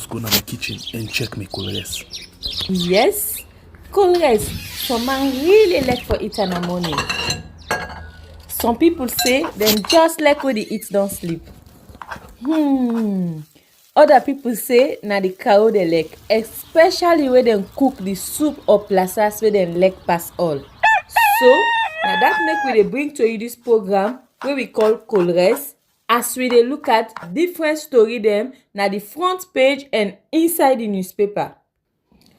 just go to my kitchen and check my colors. Yes, colors. Some man really like for it in the morning. Some people say them just like when they eat don't sleep. Other people say na the cow they like, especially when them cook the soup or plasas where them like pass all. So now that make we dey bring to you this program wey we call colors, as we dey look at different story dem na the front page and inside the newspaper.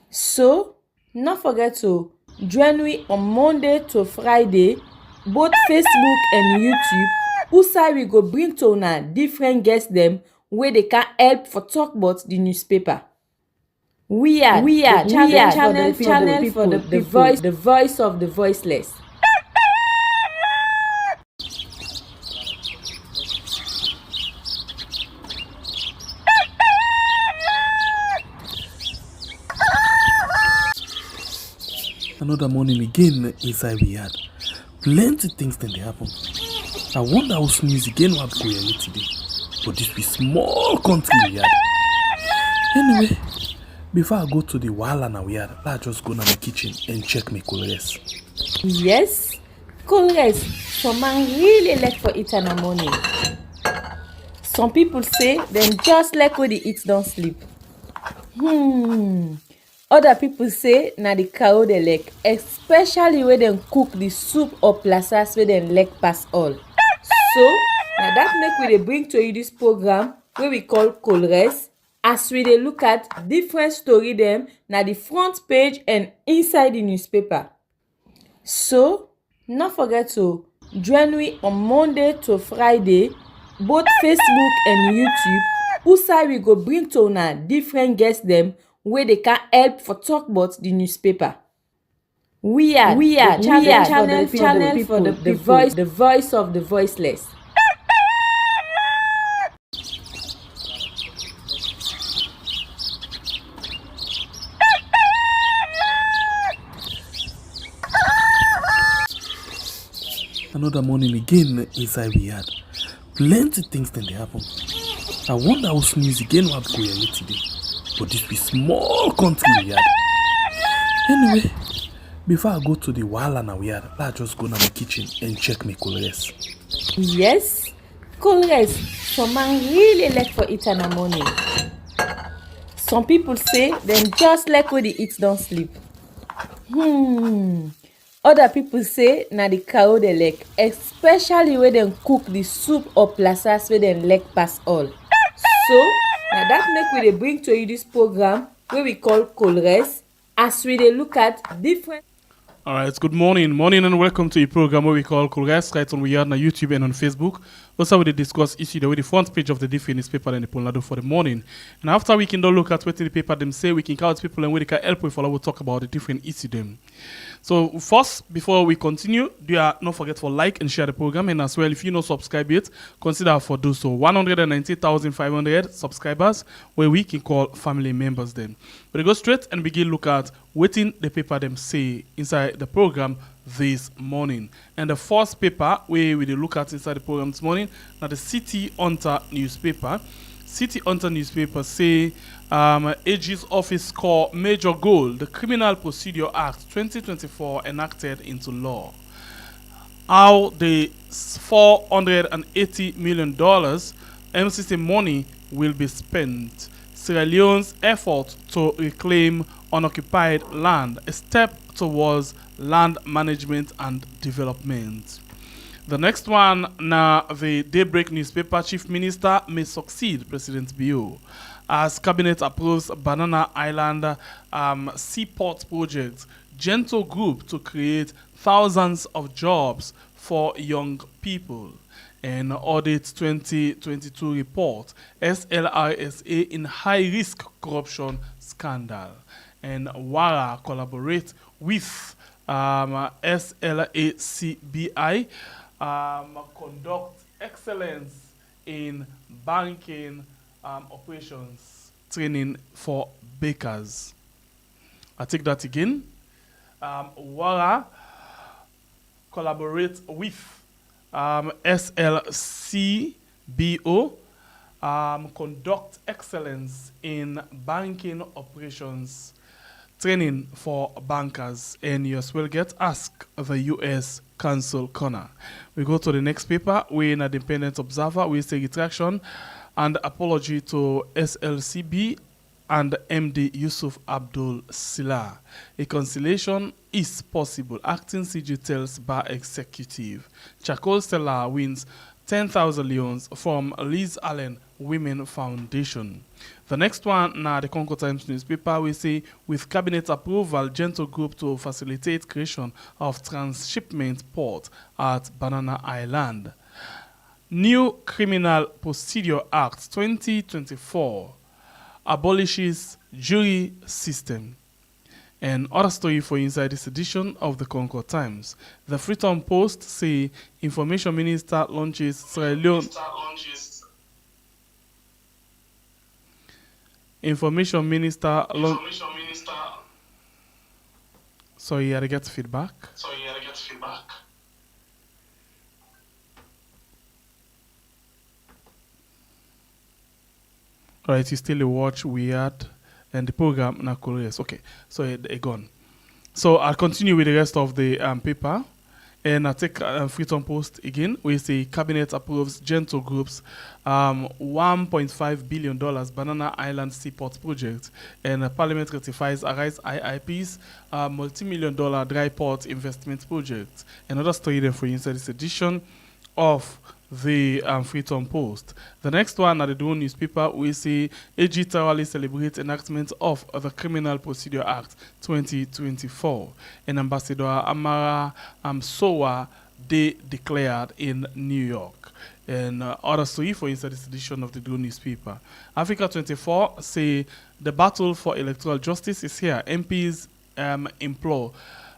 So no forget to join me on Monday to Friday, both Facebook and YouTube, who we go bring to una different guests dem wey dey can help for talk about the newspaper. We are channel for the people, the voice of the voiceless. Another morning again inside we had plenty things then they happen. I wonder how sneeze again what go here today. But this be small country we had. Anyway, before I go to the wahala we had, I just go to my kitchen and check my colors. Yes, colors. Some man really like for it in the morning. Some people say them just like when they eat don't sleep. Other people say na the cow they like, especially when them cook the soup or plasas where them like pass all. So now that make we dey bring to you this program wey we call colors, as we dey look at different story dem na the front page and inside the newspaper. So no forget to join me on Monday to Friday, both Facebook and YouTube, who we go bring to una different guests dem wey dey can help for talk about the newspaper. We are channel for the people, the voice of the voiceless. Another morning again inside we had plenty things then they happen. I wonder how sneeze again what go here today. But this be small country we had. Anyway, before I go to the wahala we had, I just go to my kitchen and check my colors. Yes, colors. Some man really like for it in the morning. Some people say them just like when they eat don't sleep. Other people say na the cow they like, especially when them cook the soup or plasas where them like pass all. So now that make we dey bring to you this program wey we call colors, as we dey look at different. Alright, good morning and welcome to a program where we call Colors, right on we are on YouTube and on Facebook. Also we dey discuss issue with the front page of the different newspaper and the Polnado for the morning. And after we can look at what the paper them say, we can count people and we can help with follow. We'll talk about the different issue them. So first, before we continue, don't forget to like and share the program, and as well, if you not subscribe yet, consider for do so. 190,500 subscribers, where we can call family members then. But we go straight and begin look at what in the paper them say inside the program this morning. And the first paper we will look at inside the program this morning, now the City Hunter newspaper. City Hunter newspaper say AG's office call major goal, the Criminal Procedure Act 2024 enacted into law. How the $480 million MCC money will be spent. Sierra Leone's effort to reclaim unoccupied land, a step towards land management and development. The next one, now the Daybreak newspaper, Chief Minister may succeed President Bio as Cabinet approves Banana Island seaport project, gentle group to create thousands of jobs for young people. And audit 2022 report, SLRSA in high-risk corruption scandal. And WARA collaborate with SLACBI, conduct excellence in banking operations training for bakers. I take that again. WARA collaborate with SLCBO conduct excellence in banking operations training for bankers, and you as well get Ask the U.S. Council Corner. We go to the next paper. We in an independent observer. We say retraction and apology to SLCB and MD Yusuf Abdul Sila. A conciliation is possible. Acting CG tells Bar Executive. Charcoal seller wins 10,000 leons from Liz Allen Women Foundation. The next one, now the Congo Times newspaper, we say with cabinet approval, Gentle Group to facilitate creation of transshipment port at Banana Island. New Criminal Procedure Act 2024 abolishes jury system. And other story for inside this edition of the Concord Times. The Freetown Post say Information Minister launches Sierra Leone. Information Minister. Sorry, I get feedback. Alright, you still watch Weird and the program na Koreas. Okay, so it gone. So I'll continue with the rest of the paper. And I take Freetown Post again. We say Cabinet approves Gentle Group's $1.5 billion Banana Island Seaport project. And Parliament ratifies Arise IIP's multi-million-dollar dry port investment project. Another story then for you inside this edition of the Freetown Post. The next one at the Dawn newspaper, we see AG thoroughly celebrates enactment of the Criminal Procedure Act 2024. And Ambassador Amara Sowa they declared in New York. And other story for inside this edition of the Dawn newspaper. Africa 24 say the battle for electoral justice is here. MPs implore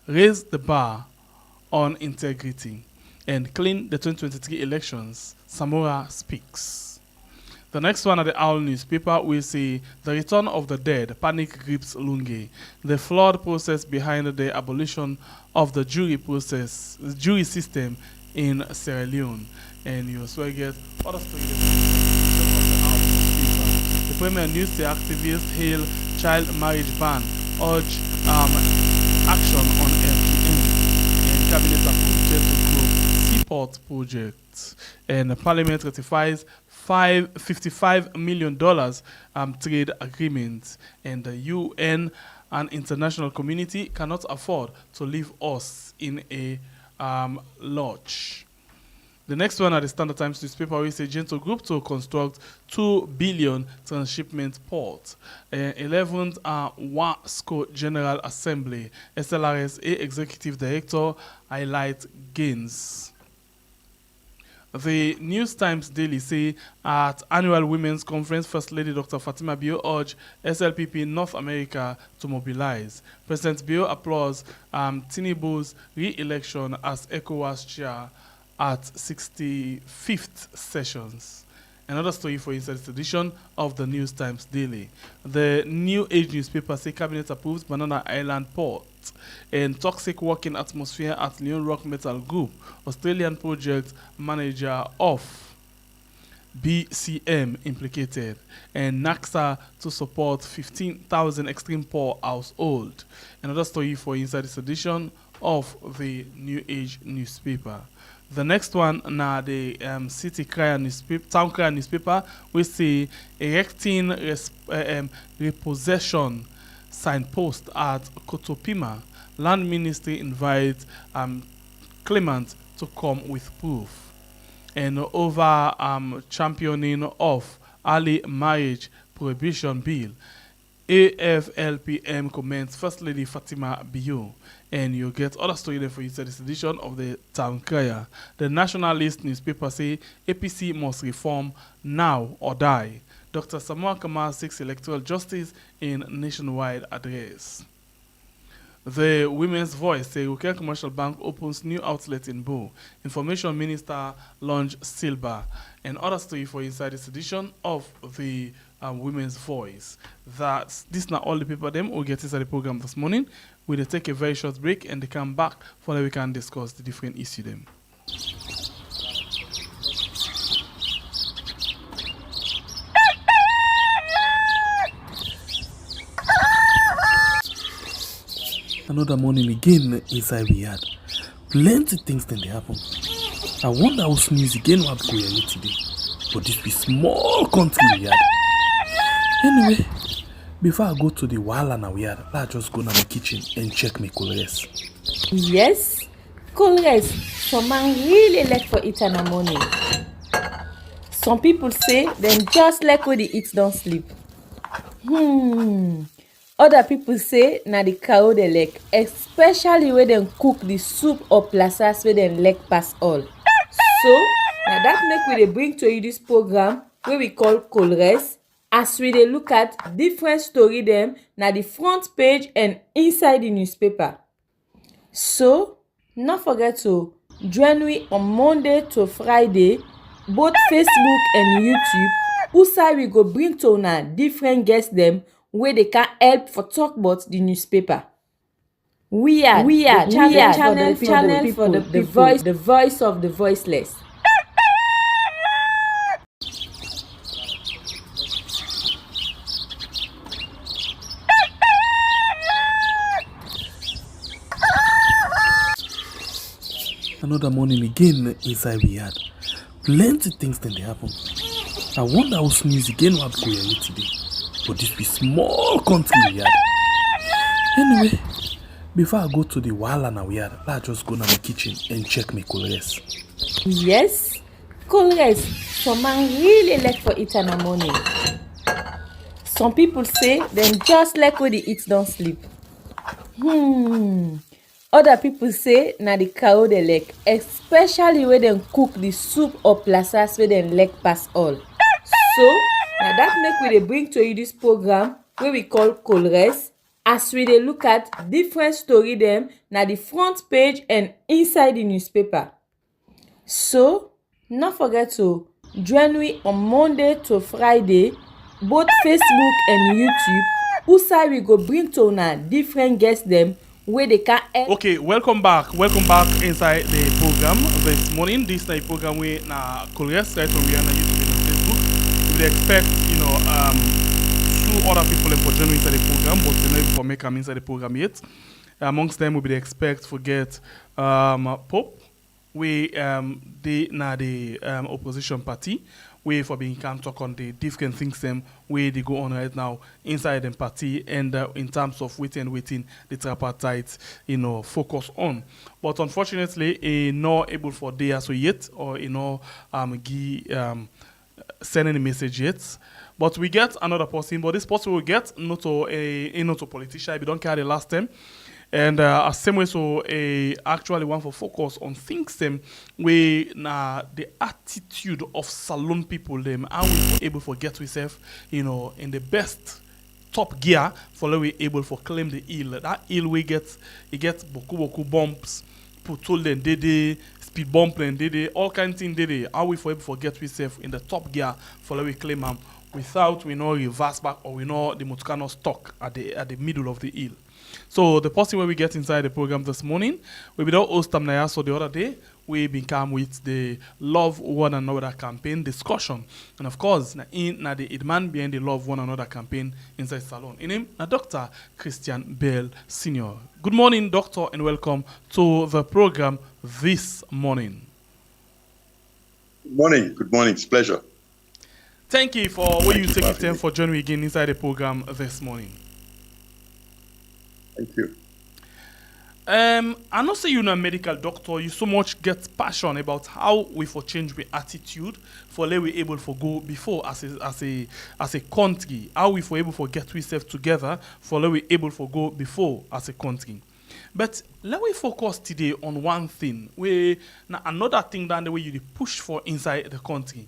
raise the bar on integrity and clean the 2023 elections. Samora speaks. The next one at the Owl newspaper, we see the return of the dead. Panic grips Lungi. The flawed process behind the abolition of the jury system in Sierra Leone. And you also get other stories of the Owl newspaper. The Premier News the activists hail child marriage ban, urge action on FGM, and cabinet approved Gentle Group Seaport project, and Parliament ratifies $55 million trade agreement, and the UN and international community cannot afford to leave us in a lurch. The next one at the Standard Times newspaper, we say Gentle Group to construct $2 billion transshipment port. 11th WASCO General Assembly, SLRSA Executive Director highlight gains. The News Times Daily say at annual Women's Conference, First Lady Dr. Fatima Bio urged SLPP North America to mobilize. President Bio applauds Tinubu's re-election as ECOWAS chair at 65th sessions. Another story for inside this edition of the News Times Daily. The New Age newspaper say Cabinet approves Banana Island port and toxic working atmosphere at Leone Rock Metal Group. Australian project manager of BCM implicated, and NACSA to support 15,000 extreme poor household. Another story for inside this edition of the New Age newspaper. The next one, now the City Crier newspaper, Town Crier newspaper, we see erecting repossession signpost at Kotopima. Land Ministry invites claimant to come with proof. And over championing of early marriage prohibition bill, AFLPM comments First Lady Fatima Bio. And you get other story there for you inside this edition of the Town Crier. The Nationalist newspaper say APC must reform now or die. Dr. Samuel Kamal seeks electoral justice in nationwide address. The Women's Voice say Rukel Commercial Bank opens new outlet in Bo. Information Minister launch Silba. And other story for inside this edition of the Women's Voice. This not all the people them will get inside the program this morning. We'll take a very short break and they come back for that we can discuss the different issues them. Another morning again inside we had. Plenty things then they happen. I wonder how news again what go here today. But this be small country we had. Anyway, before I go to the wahala now we had, let's just go to my kitchen and check my colors. Yes, colors. Some man really like for it in the morning. Some people say them just like when they eat don't sleep. Other people say na the cow they like, especially when them cook the soup or plasas where them like pass all. So now that make we dey bring to you this program where we call Colres, as we dey look at different story them na the front page and inside the newspaper. So not forget to join me on Monday to Friday, both Facebook and YouTube. Usai we go bring to una different guests them where they can help for talk about the newspaper. We are channel for the people, the voice of the voiceless. Another morning again inside we had. Plenty things then they happen. I wonder how news again what go here today. But this be small country we had. Anyway, before I go to the wahala now we had, let's just go to my kitchen and check my colors. Yes, colors. Some man really like for it in the morning. Some people say them just like when they eat don't sleep. Other people say na the cow they like, especially when them cook the soup or plasas where them like pass all. So now that make we dey bring to you this program where we call Colres, as we dey look at different story them na the front page and inside the newspaper. So not forget to join me on Monday to Friday, both Facebook and YouTube. Usai we go bring to una different guests them where they can help. Okay, welcome back inside the program this morning. This is the program we na Colres right on we are na YouTube and on Facebook. We expect two other people for joining inside the program, but they not for make them inside the program yet. Amongst them, we expect to get Pope. We they na the opposition party. We for being can talk on the different things them where they go on right now inside the party and in terms of waiting the tripartite focus on. But unfortunately, not able for there so yet or send any message yet. But we get another person, but this person will get not a politician. We don't care the last time. And same way, so actually want for focus on things them where the attitude of salon people them how we able for get ourselves in the best top gear for we able for claim the hill. That hill we get boku bumps, putol then dede, speed bump then dede, all kind of thing dede. How we for able for get ourselves in the top gear for we claim them without we know reverse back or we know the motor cannot stuck at the middle of the hill. So the person where we get inside the program this morning, we without host Tamnaya. So the other day we been come with the Love One Another campaign discussion, and of course the man behind the Love One Another campaign inside salon. In him, Dr. Christian Bell Senior. Good morning, Doctor, and welcome to the program this morning. Good morning. It's a pleasure. Thank you for where you take time for joining me again inside the program this morning. Thank you. I know say you're a medical doctor, you so much get passion about how we for change the attitude for let we able for go before as a country, how we for able for get ourselves together for let we able for go before as a country. But let we focus today on one thing, where another thing than the way you push for inside the country.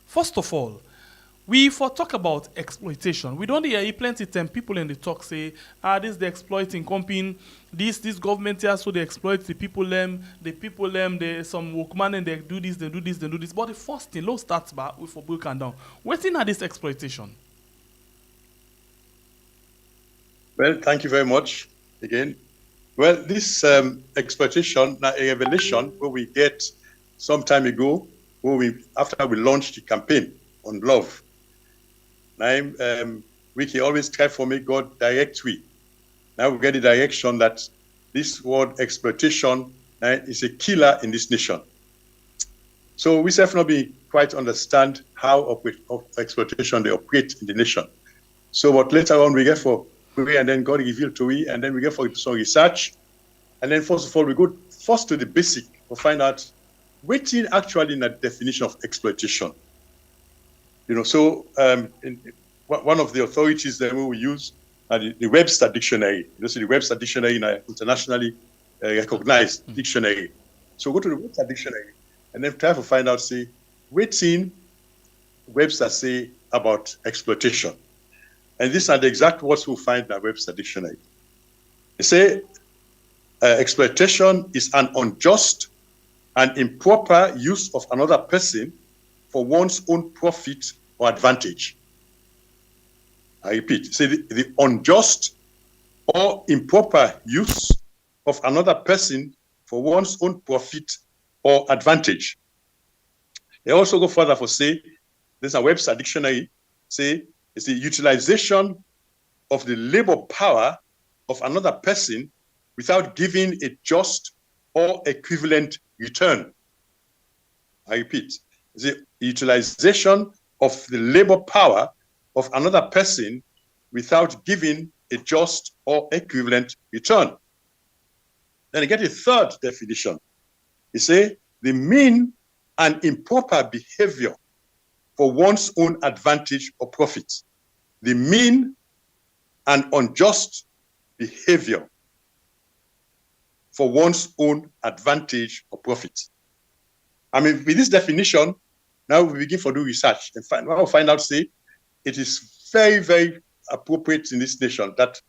First of all, we for talk about exploitation. We don't hear plenty of time people in the talk say, this is the exploiting company, this government here, so they exploit the people they some workman and they do this. But the first thing, low starts by we for broken down. What's in this exploitation? Well, thank you very much again. Well, this exploitation, a revelation where we get some time ago, after we launched the campaign on love. We can always try for me God direct we now we get the direction that this word exploitation is a killer in this nation. So we certainly quite understand how of exploitation they operate in the nation. So what later on we get for we and then God revealed to we, and then we get for some research. And then first of all, we go first to the basic to find out what is actually in the definition of exploitation. So one of the authorities that we use the Webster Dictionary. The Webster Dictionary is an internationally recognized dictionary. So go to the Webster Dictionary and then try to find out, say, what in Webster say about exploitation. And these are the exact words we find in the Webster Dictionary. They say, exploitation is an unjust and improper use of another person for one's own profit or advantage. I repeat, say the unjust or improper use of another person for one's own profit or advantage. They also go further for say, there's a Webster Dictionary, say it's the utilization of the labor power of another person without giving a just or equivalent return. I repeat, the utilization of the labor power of another person without giving a just or equivalent return. Then you get a third definition. You say the mean and improper behavior for one's own advantage or profit. The mean and unjust behavior for one's own advantage or profit. I mean, with this definition, now we begin to do research and find out, say, it is very, very appropriate in this nation that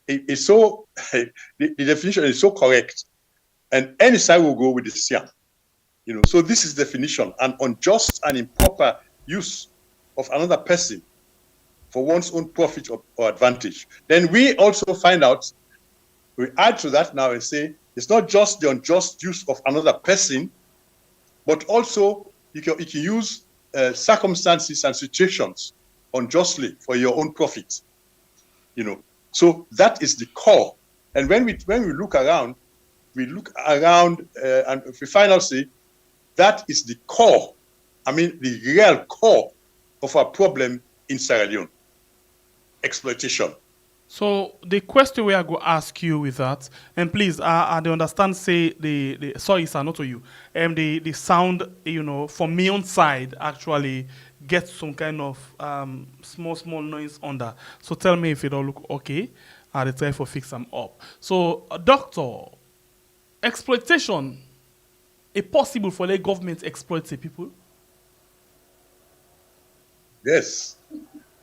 it is so, the definition is so correct, and any side will go with the same. So this is definition, an unjust and improper use of another person for one's own profit or advantage. Then we also find out, we add to that now and say, it's not just the unjust use of another person, but also you can use circumstances and situations unjustly for your own profit. So that is the core. And when we look around, and if we find out, say, that is the core, the real core of our problem in Sierra Leone. Exploitation. So the question we are going to ask you with that, and please, I understand, say, the sorry, sir, not to you, the sound, from me on side, actually gets some kind of small noise under. So tell me if it all look okay, I'll try to fix them up. So, doctor, exploitation, is possible for the government to exploit the people? Yes.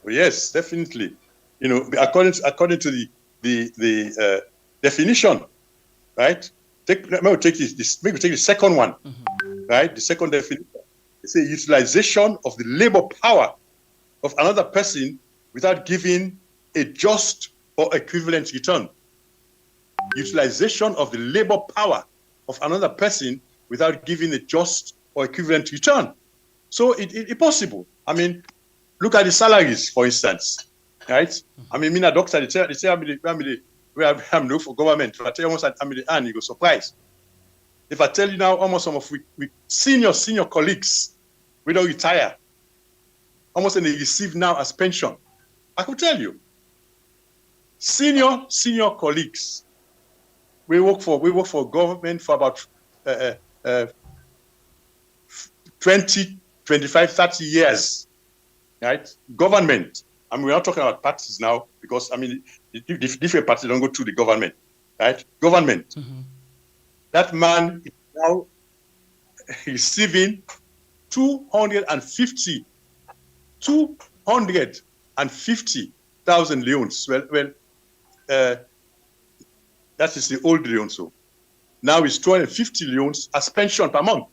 Yes, definitely. According to the definition, right? Maybe we take the second one, right? The second definition. It's a utilization of the labor power of another person without giving a just or equivalent return. Utilization of the labor power of another person without giving a just or equivalent return. So it's possible. Look at the salaries, for instance. Right? Me a doctor, they say I'm looking for government. If I tell you almost I'm the hand, you go surprised. If I tell you now almost some of we senior colleagues, we don't retire. Almost and they receive now as pension. I could tell you. Senior colleagues. We work for government for about 20, 25, 30 years. Right? Government. We're not talking about parties now because, the different parties don't go through the government, right? Government. Mm-hmm. That man is now receiving 250,000 leones. Well, that is the old leone. So now it's 250 leones as pension per month.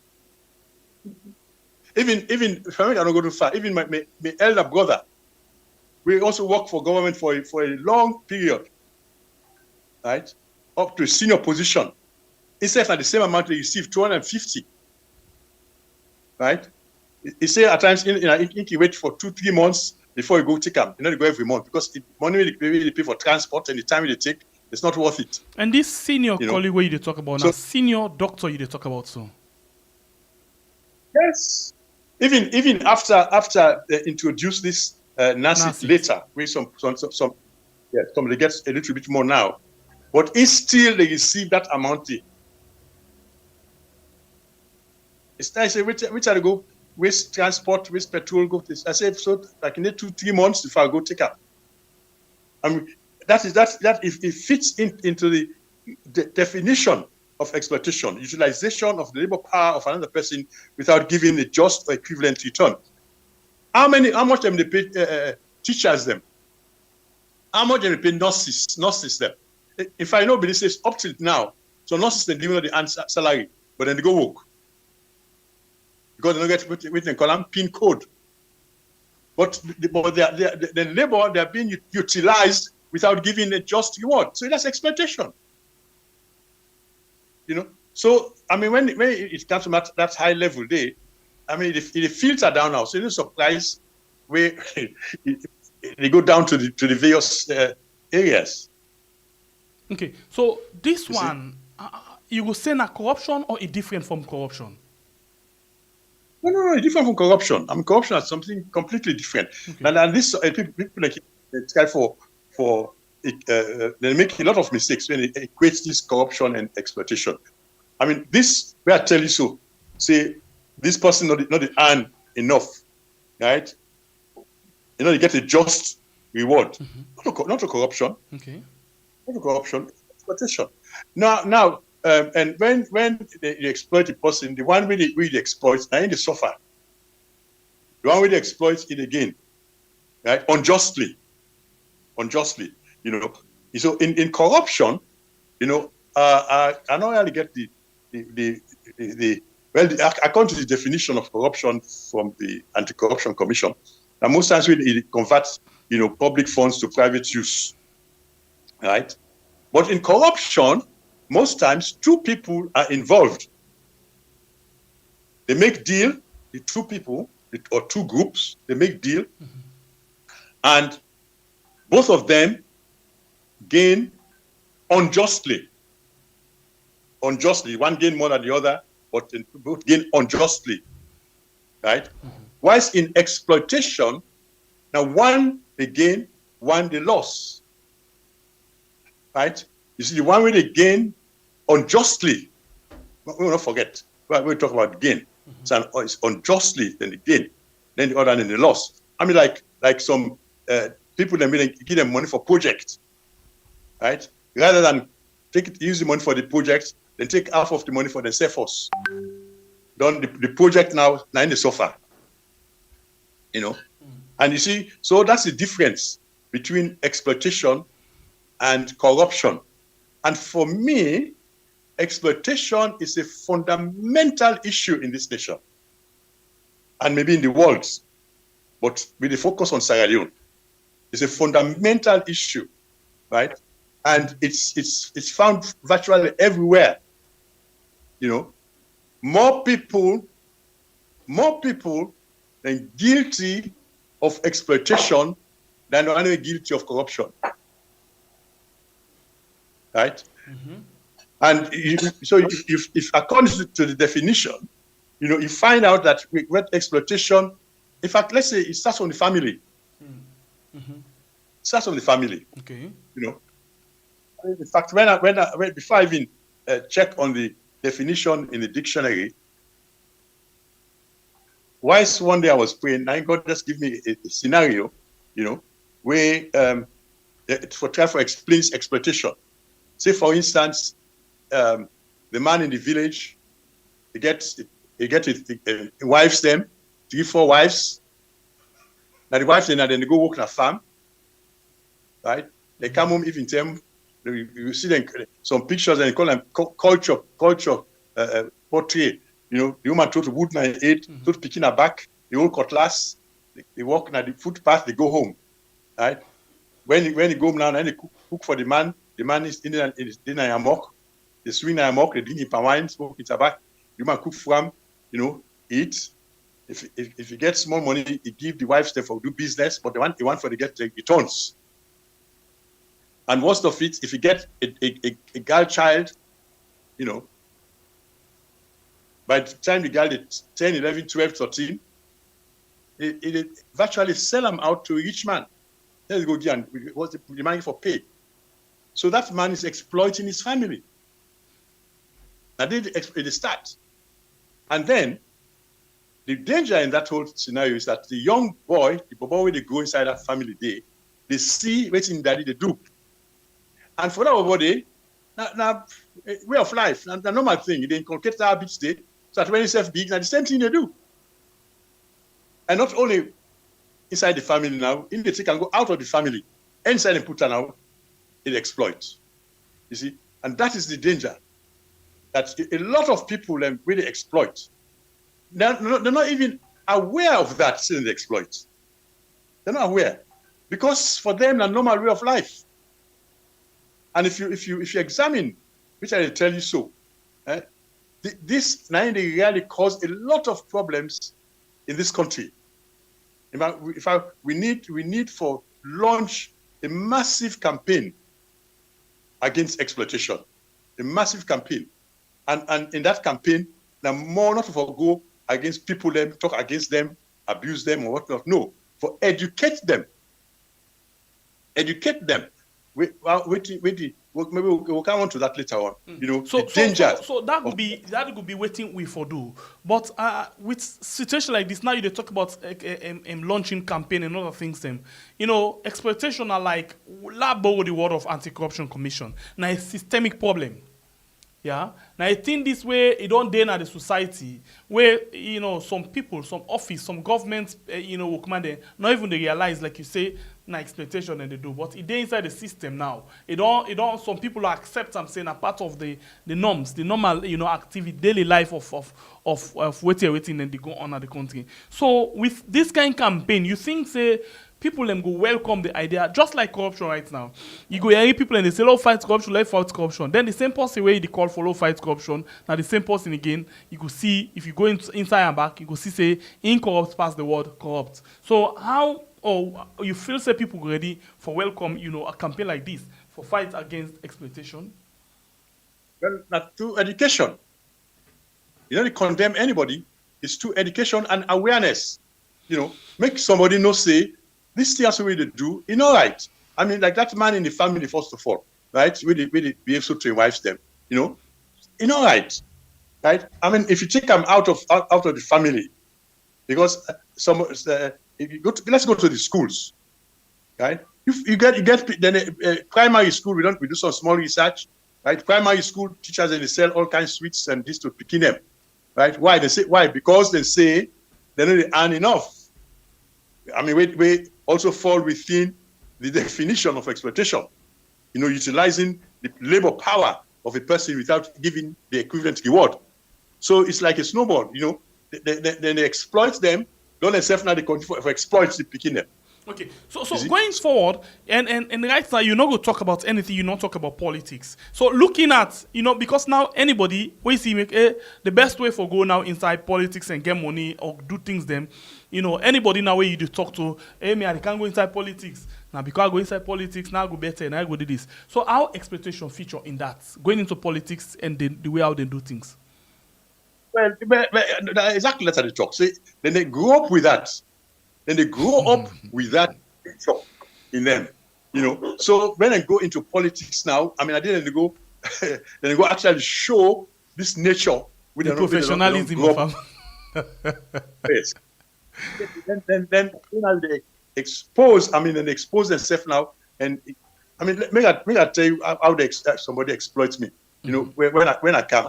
Even I don't go too far. Even my elder brother, we also work for government for a long period, right? Up to a senior position. Instead of the same amount they receive, 250, right? He say at times, he wait for 2-3 months before you go take them. You go every month because the money they pay for transport and the time they take, It's not worth it. And this senior You know, colleague where you dey talk about so- now, senior doctor you dey talk about so. Yes. Even after they introduce this nurses Nurses. later, where some they get a little bit more now, but it's still they receive that amount. It's nice. Which I go waste transport, waste petrol, go this. I said so like in 2-3 months before I go take up. I mean that if it fits into the definition of exploitation, utilization of the labor power of another person without giving a just or equivalent return. How much them they pay teachers them? How much they pay nurses them? If I know, but it says up till now, so nurses they give the salary, but then they go work because they don't get with the column pin code. But the labor they are being utilized without giving a just reward. So that's exploitation. You know, so I mean, when it comes to that high level there, I mean, it filter down now. So it's surprise where they go down to the various areas. Okay, so this You see? one, you will say na corruption or a different from corruption? No, different from corruption. I mean, corruption is something completely different. Okay. And this people like try they make a lot of mistakes when they equate this corruption and exploitation. I mean, this where I tell you so. Say this person not earn enough, right? You know, they get a just reward, not a corruption, Okay. not a corruption, exploitation. Now, and when they exploit a person, the one really exploits, now they suffer. The one really exploits it again, right? Unjustly. You know, so in corruption, you know, I don't really get according to the definition of corruption from the Anti-Corruption Commission, and most times it converts, you know, public funds to private use, right? But in corruption, most times 2 people are involved. They make deal, the 2 people or 2 groups, they make deal, and both of them gain unjustly. One gain more than the other, but both gain unjustly, right? Whilst in exploitation, now one they gain, one they lost, right? You see, the one where they gain unjustly, we will not forget, we talk about gain. So it's unjustly, then they gain, then the other, then they lost. I mean, like some people that give them money for projects, right? Rather than use the money for the project, then take half of the money for themselves. Done the project now in the suffer. You know? And you see, so that's the difference between exploitation and corruption. And for me, exploitation is a fundamental issue in this nation and maybe in the world, but with the focus on Sierra Leone. It's a fundamental issue, right? And it's found virtually everywhere. You know, more people than guilty of exploitation than are guilty of corruption, right? And so if according to the definition, you know, you find out that with exploitation, in fact, let's say it starts from the family. It starts from the family. Okay. You know, in fact, before I even check on the definition in the dictionary, whilst one day I was praying, and God just give me a scenario, you know, where explains exploitation. Say, for instance, the man in the village, he gets wives them, 3-4 wives. Now the wives then they go work in a farm, right? They come home even them. You see them some pictures and they call them culture portrait. You know, the woman throw the wood in her head, throw the picking her back, the old cutlass. They walk on the footpath, they go home, right? When they go home now, then they cook for the man. The man is in dinner amok. They swing amok. They drink in wine, smoke in tobacco. The man cook for him, you know, eat. If he gets more money, he give the wife stuff for do business, but he want for to get the returns. And most of it, if you get a girl child, you know, by the time the girl is 10, 11, 12, 13, it virtually sell them out to a rich man. Let's go again. What's the money for pay? So that man is exploiting his family. And then they start. And then the danger in that whole scenario is that the young boy, the boy where they go inside that family day, they see what in daddy they do. And for that body, now way of life, the normal thing, they inculcate that habit state, so that when it's big, now the same thing they do. And not only inside the family now, if they can go out of the family, inside and put her now, it exploits. You see? And that is the danger. That a lot of people really exploit. They're not even aware of that still they exploit. They're not aware. Because for them, a normal way of life. And if you examine, which I will tell you so, this now they really cause a lot of problems in this country. We need for launch a massive campaign against exploitation, a massive campaign, and in that campaign, now more not for go against people, them talk against them, abuse them or whatnot. No, for educate them. Maybe we'll come on to that later on. You know, so the danger. So that could be waiting we for do. But with situation like this, now you talk about launching campaign and other things. Them, you know, exploitation are like borrow the word of anti-corruption commission. Now a systemic problem. Yeah. Now I think this way it don't dare at the society where you know some people, some office, some government, will come and not even they realize, like you say, na exploitation and they do, but it inside the system now. It don't. Some people accept. I'm saying a part of the norms, the normal activity, daily life of waiting and they go on at the country. So with this kind of campaign, you think say people go welcome the idea, just like corruption right now. You go hear people and they say, "Oh, fight corruption, let's fight corruption." Then the same person where they call for fight corruption, now the same person again, you could see if you go inside and back, you could see say incorrupt past the word corrupt. So how you feel say people ready for welcome, a campaign like this for fight against exploitation? Well, not through education. You don't condemn anybody. It's through education and awareness. Make somebody know say this thing has a way to do. All right. I mean, like that man in the family, first of all, right? We behave so to wives them. All right. Right. I mean, if you take them out of the family, because if you let's go to the schools, right? You get then primary school. We do some small research, right? Primary school teachers and they sell all kinds of sweets and this to picking them, right? Why they say why? Because they say they don't earn enough. I mean, we also fall within the definition of exploitation. Utilizing the labor power of a person without giving the equivalent reward. So it's like a snowball. Then they exploit them. Don't themselves now they continue for exploits the picking them. Okay, so going forward, and right now you're not going to talk about anything, you're not talk about politics. So looking at, because now anybody, we see the best way for go now inside politics and get money or do things them, anybody now where you do talk to, hey man, I can't go inside politics. Now because I go inside politics, now I go better and I go do this. So how exploitation feature in that, going into politics and the way how they do things? Well, exactly that's how they talk. So then they grow up with that. Then they grow up with that in them, So when I go into politics now, I mean, I didn't go. Then they go actually show this nature with the professionalism. Yes. Then they expose. I mean, and expose themselves now. And I mean, may I tell you how somebody exploits me. When I come,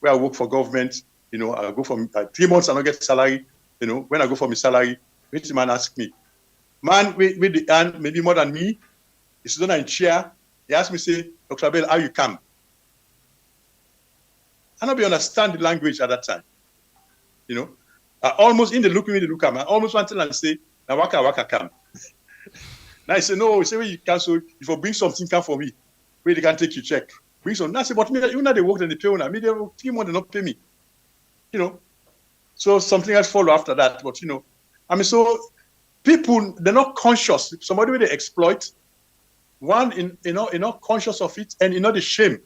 where I work for government, I go for 3 months and I get salary. When I go for my salary, which man ask me, man with the earn maybe more than me, he's done in chair. He asked me, say, Dr. Abel, how you come? I don't understand the language at that time. I almost in the look at me, I almost want to say, now waka come. Now I say, no, say, well, you can, so if you bring something come for me, where they can take your check. Bring some. Now I say, but me, they work and they pay on me, they 3 months, they not pay me. So something else follow after that. But, I mean, so people, they're not conscious. Somebody where they exploit, one conscious of it, and the shame.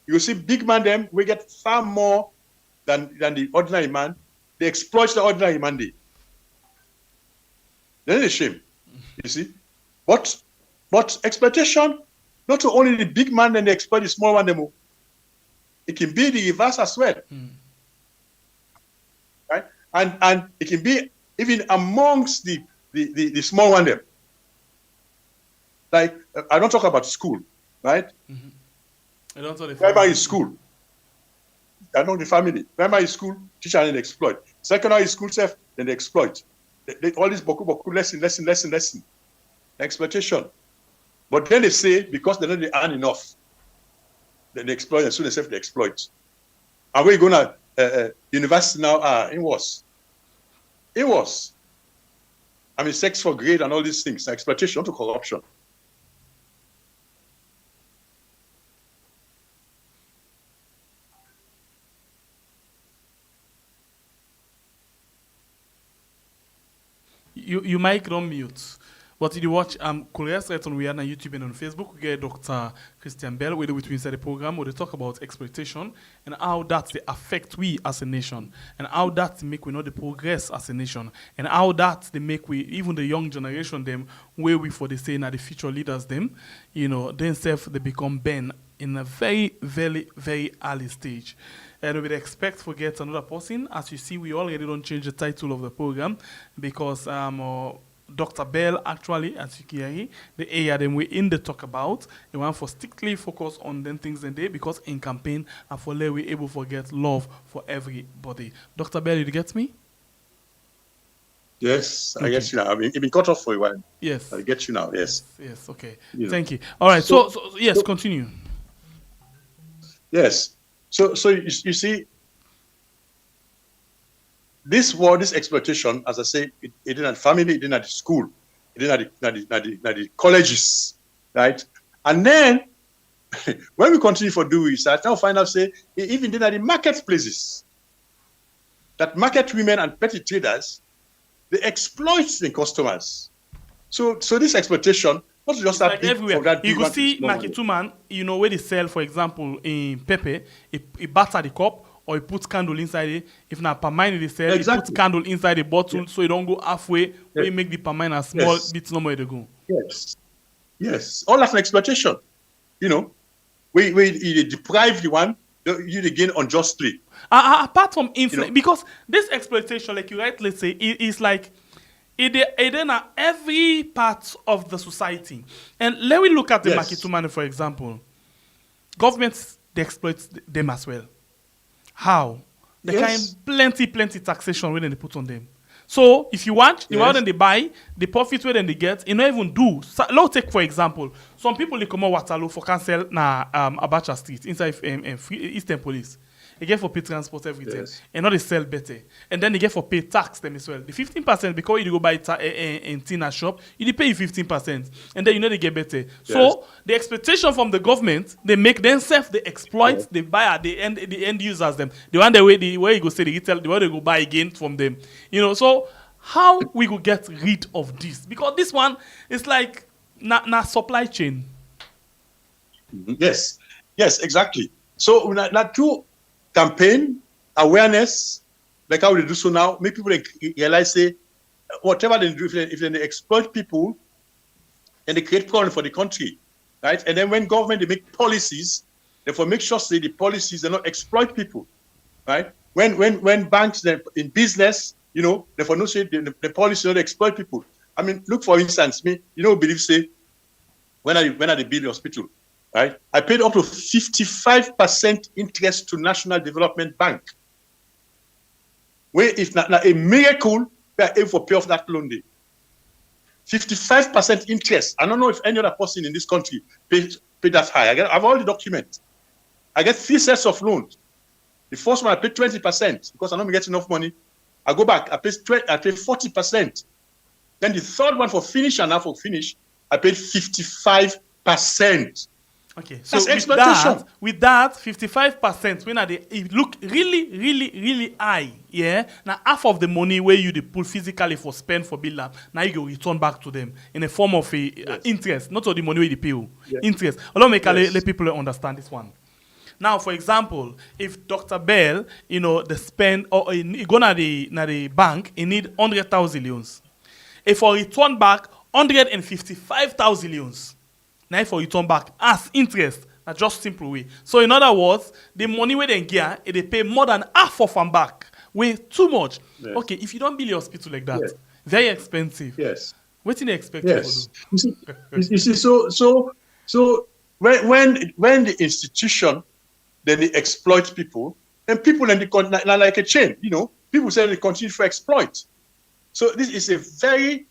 You see, big man them we get far more than the ordinary man. They exploit the ordinary man. Then the shame. You see, but exploitation, not only the big man and they exploit the small one them. It can be the reverse as well. Right? And it can be even amongst the small one them. Like, I don't talk about school, right? I don't talk about primary school. I know the family. Primary school, teacher and they exploit. Secondary school self, then they exploit. They all this boku lesson. Exploitation. But then they say because they know they earn enough, then they exploit, and soon they exploit. And we're going to university now, it was. I mean, sex for grade and all these things, exploitation, not to corruption. You might run mute. But if you watch Korea's Right on Rihanna YouTube and on Facebook, we get Dr. Christian Bell, where we inside the program where they talk about exploitation and how that they affect we as a nation, and how that make we know the progress as a nation, and how that they make we even the young generation them where we for the say now the future leaders them, themselves they become bent in a very, very, very early stage. And we would expect to get another person. As you see, we already don't change the title of the program because Dr. Bell actually, as you can hear, the area that we in the talk about, they want for strictly focus on them things in there because in campaign and for let we able to get love for everybody. Dr. Bell, you get me? Yes, okay. I get you now. I mean, you've been cut off for a while. Yes. I get you now, yes. Yes, okay. Thank you. All right, so yes, continue. Yes. So you see, this exploitation, as I say, it didn't have family, it didn't have the school, it didn't have the colleges, right? And then when we continue for do research, now find out say it even didn't have the marketplaces. That market women and petty traders, they exploit the customers. So this exploitation, not just that like big, everywhere. that You big will one see to small market man, where they sell, for example, in pepper, he batter the cup or he puts candle inside it. If not permine they sell, he puts candle inside the bottle so you don't go halfway where you make the permine a small bit normal to go. Yes. All that's an exploitation. We deprive the one, you again unjustly. Apart from inflation, because this exploitation, like you rightly say, is like it in every part of the society. And let me look at the market money, for example. Governments, they exploit them as well. How? They can plenty taxation when they put on them. So if you want, the more than they buy, the profit where then they get, you not even do. So, let's take for example, some people they come out Waterloo for cancel na Abacha Street inside Eastern Police. They get for pay transport everything, and now they sell better. And then they get for pay tax them as well. The 15% because you go buy in Tina shop, you pay 15%, and then they get better. So the expectation from the government, they make themselves, they exploit, they buy at the end users them. The one the way you go say the retail, the way they go buy again from them. So how we could get rid of this? Because this one is like na supply chain. Yes, exactly. So not true. Campaign awareness, like how we do so now, make people realize say whatever they do, if they exploit people, then they create problem for the country, right? And then when government they make policies, therefore make sure say the policies do not exploit people, right? When banks in business, therefore no say the policy don't exploit people. I mean, look for instance, believe say when I build the hospital. Right, I paid up to 55% interest to National Development Bank. Where if not a miracle, we are able to pay off that loan day. 55% interest. I don't know if any other person in this country paid that high. I have all the documents. I get 3 sets of loans. The first one I paid 20% because I don't get enough money. I go back, I pay 40%. Then the third one for finish, I paid 55%. Okay, so That's exploitation. with that 55% when they it look really high, yeah. Now half of the money where you dey pull physically for spend for build up, now you go return back to them in a form of a interest, not all the money where you pay you. Yes. Interest. Allow me Yes. let people understand this one. Now, for example, if Dr. Bell, the spend or he go na the bank, he need 100,000 loans. If I return back 155,000 loans. Now if I return back as interest, na just simple way. So in other words, the money where they get, they pay more than half of them back. Way too much. Yes. Okay, if you don't build your hospital like that, Yes. very expensive. Yes. What do they expect Yes. you to You see, so when the institution then they exploit people, and people then they like a chain, people say they continue to exploit. So this is a very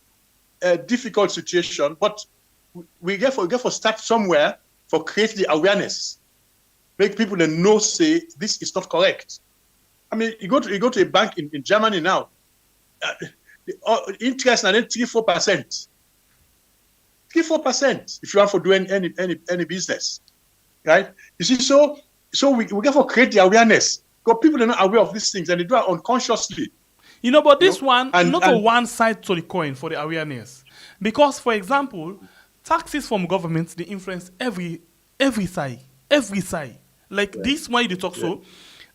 difficult situation, but we get for start somewhere for create the awareness, make people then know say this is not correct. I mean, you go to a bank in Germany now, the interest and then 3-4%. 3-4% if you want for doing any business, right? You see, so we get for create the awareness because people are not aware of these things and they do it unconsciously. But this one, and not a one side to the coin for the awareness. Because, for example, taxes from governments, they influence every side. Every side. Like this one you talk so.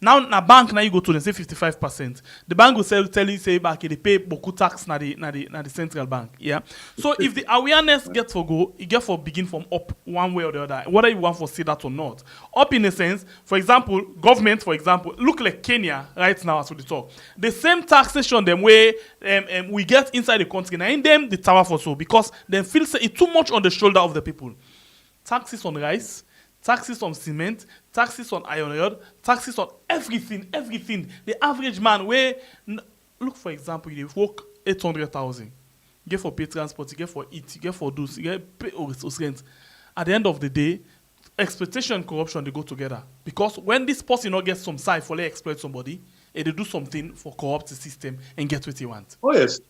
Now, na bank, now you go to them, say 55%. The bank will tell you, say, back, they pay beaucoup tax na the central bank. Yeah. So if the awareness gets for go, it gets for begin from up one way or the other, whether you want to see that or not. Up in a sense, for example, government, for example, look like Kenya right now as we talk. The same taxation them way we get inside the country, now in them the tower for so because they feel say it's too much on the shoulder of the people. Taxes on rice, taxes on cement, taxes on iron rod, taxes on everything. The average man look for example, you work 800,000. You get for pay transport, you get for eat, you get for do, you get pay rent. At the end of the day, exploitation and corruption they go together. Because when this person not get some side for they exploit somebody, they do something for corrupt the system and get what they want. Oh yes.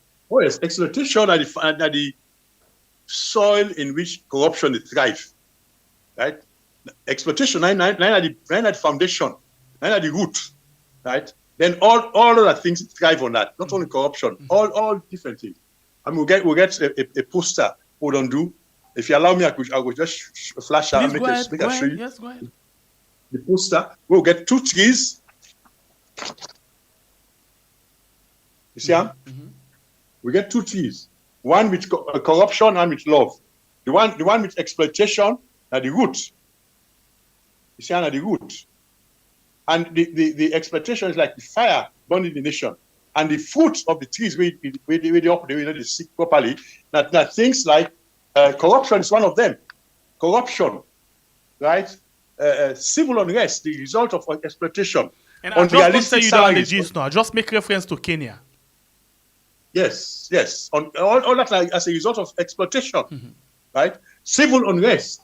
Exploitation are the soil in which corruption thrive, right? Exploitation, nine at the foundation, nine at the root, right? Then all other things thrive on that. Not only corruption, all different things. I mean, we'll get a poster. Hold on, do. If you allow me, I will just flash out and make a show you. Yes, go ahead. The poster. We'll get 2 trees. You see, we get 2 trees. One with corruption and with love. The one with exploitation at the root. You see, at the root. And the exploitation is like the fire burning the nation. And the fruit of the trees where they see properly. That things like corruption is one of them. Corruption, right? Civil unrest, the result of exploitation. And I just don't say you don't the gist now. I just make reference to Kenya. Yes. On all that as a result of exploitation, right? Civil unrest,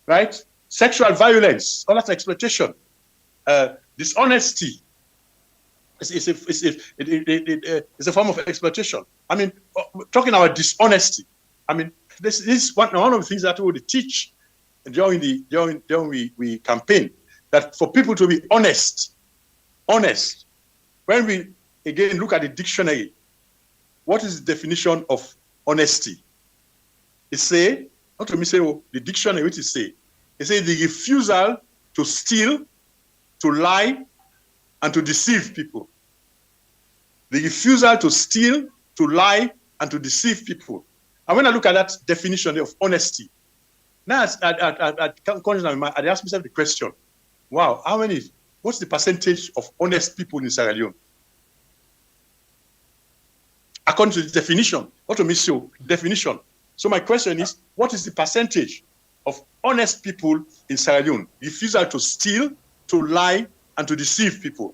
right? Sexual violence, all that exploitation, dishonesty. It's a form of exploitation. I mean, talking about dishonesty. I mean, this is one of the things that we would teach during we campaign, that for people to be honest. When we again look at the dictionary, what is the definition of honesty? It say, not to me say, the dictionary which is say, it says the refusal to steal, to lie, and to deceive people. The refusal to steal, to lie, and to deceive people. And when I look at that definition of honesty, now I ask myself the question, wow, what's the percentage of honest people in Sierra Leone? According to the definition, not to miss you, definition. So my question is, what is the percentage of honest people in Sierra Leone? Refusal to steal, to lie, and to deceive people.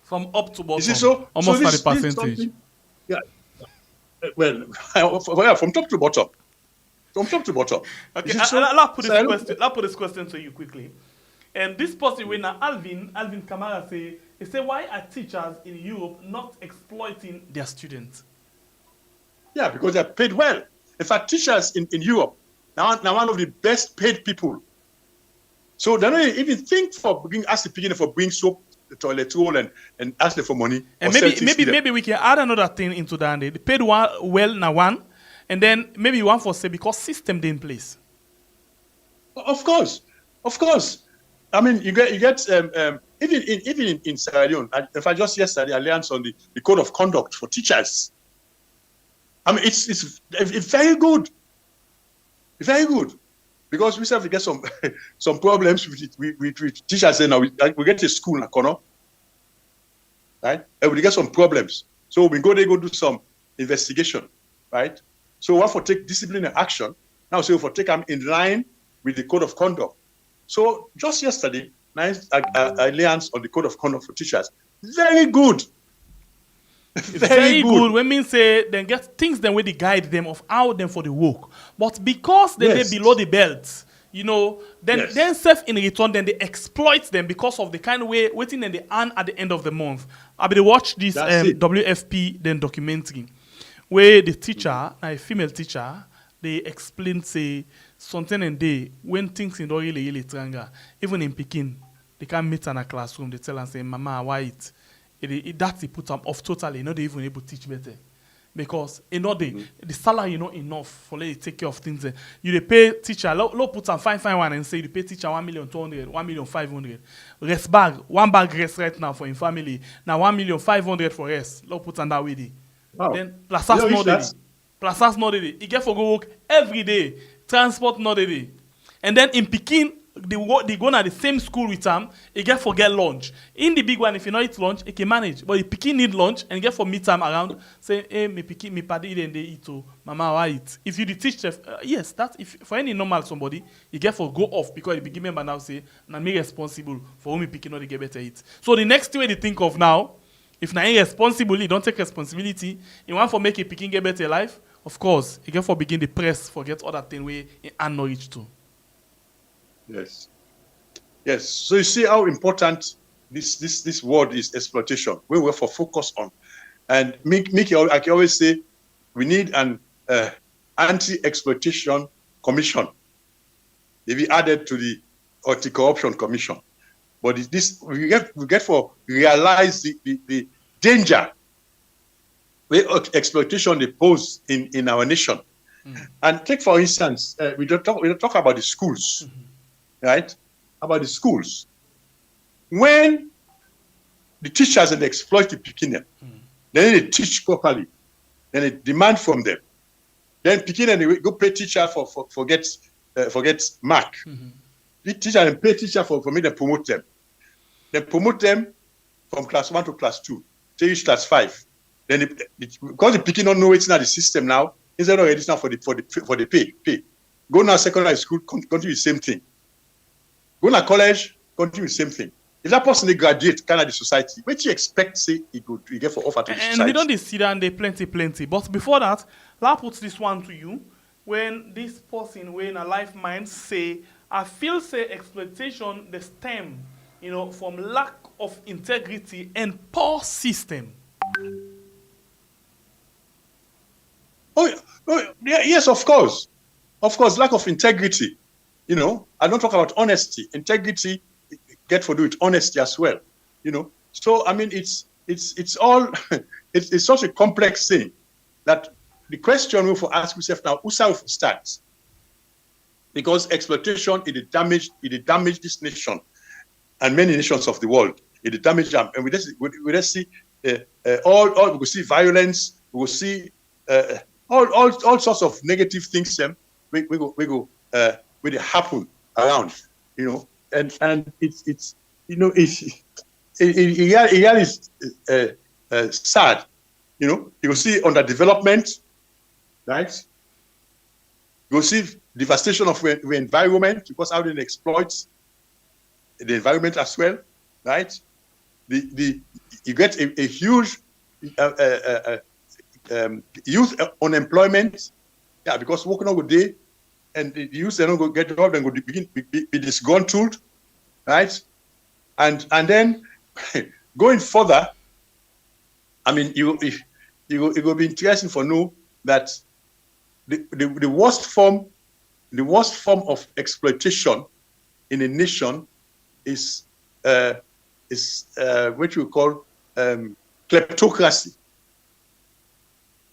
From up to bottom, so? Almost So 30%. Yeah. Well, from top to bottom. From top to bottom. Okay, I'll put this question to you quickly. And this person, when Alvin Kamara he say, why are teachers in Europe not exploiting their students? Yeah, because they're paid well. In fact, teachers in Europe, now one of the best paid people So they don't even think for bring ask the beginning for bring soap, the toilet roll, and ask them for money. And or sell things to them. maybe we can add another thing into that. They paid well now one, and then maybe one for say because system they in place. Of course. I mean, you get even in Sierra Leone. If I just yesterday, I learned on the code of conduct for teachers. I mean, it's very good, because we have to get some problems with teachers. Now we get to school in corner, right? And we get some problems, so we go do some investigation, right? So we have to take disciplinary action. Now, so we have to take them in line with the code of conduct. So just yesterday, I learned on the code of conduct for teachers. Very good. Very good. When mean say then get things then where they guide them of how them for the work. But because they below the belt, then self in return, then they exploit them because of the kind of way waiting and they earn at the end of the month. I be watch this WFP then documentary where the teacher, a female teacher, they explain say something and they when things in really tranga, even in Peking, they can't meet in a classroom, they tell and say, Mama, why it? That's it put them off totally, not even able to teach better. Because the salary not enough for let take care of things. You they pay teacher, low put some fine one and say you pay teacher 1,200,000, 1,500,000. Rest bag, one bag rest right now for in family. Now 1,500,000 for rest. Low put on that way. Wow. Then Plasas not ready. Plasas not ready. He get for go work every day. Transport not ready. And then in Peking, they go to the same school with them, he get for get lunch. In the big one, if you not eat lunch, he can manage. But the Peking need lunch and get for meet time around, say, hey, me Peking, me paddy then they eat too. Mama, why eat? If you the teach chef, yes, that if for any normal somebody, you get for go off because the big member now say, na me responsible for whom me Peking not get better eat. So the next way they think of now, if na irresponsible, you don't take responsibility, you want for make a Peking get better life, of course, you get for begin the press, forget other thing where you and not reach to. Yes. So you see how important this word is, exploitation. We were for focus on, and Mickey, I can always say, we need an anti-exploitation commission. They be added to the anti-corruption commission. But we get for realize the danger where exploitation they pose in our nation. And take for instance, we don't talk about the schools. Right? About the schools. When the teachers and exploit the beginner, then they teach properly. Then they demand from them. Then beginner they go pay teacher for forget mark. The teacher and pay teacher for me to promote them. Then promote them from class 1 to class 2, to reach class 5. Then because the beginner know it's not the system now, instead of ready now for the pay. Go now secondary school, continue the same thing. Go to college, continue the same thing. If that person they graduate, kind of the society, what you expect say he get for offer to the society? And we don't see that and they plenty. But before that, I'll put this one to you. When this person, when a life mind say, I feel say exploitation the stem, from lack of integrity and poor system. Yes, of course, lack of integrity. I don't talk about honesty. Integrity get for do with honesty as well. So I mean, it's all it's such a complex thing that the question we for ask yourself now, who shall start? Because exploitation it damaged this nation and many nations of the world. It damaged them, and we just see all we will see violence. We will see all sorts of negative things. We go. Where they happen around, and it's sad, you will see underdevelopment, right? You will see devastation of the environment because how they exploit the environment as well, right? You get a huge youth unemployment, because working all day. And the youth they don't go get job, then go begin be disgruntled, right? And then going further, I mean, it will be interesting for know that the worst form of exploitation in a nation is what you call kleptocracy.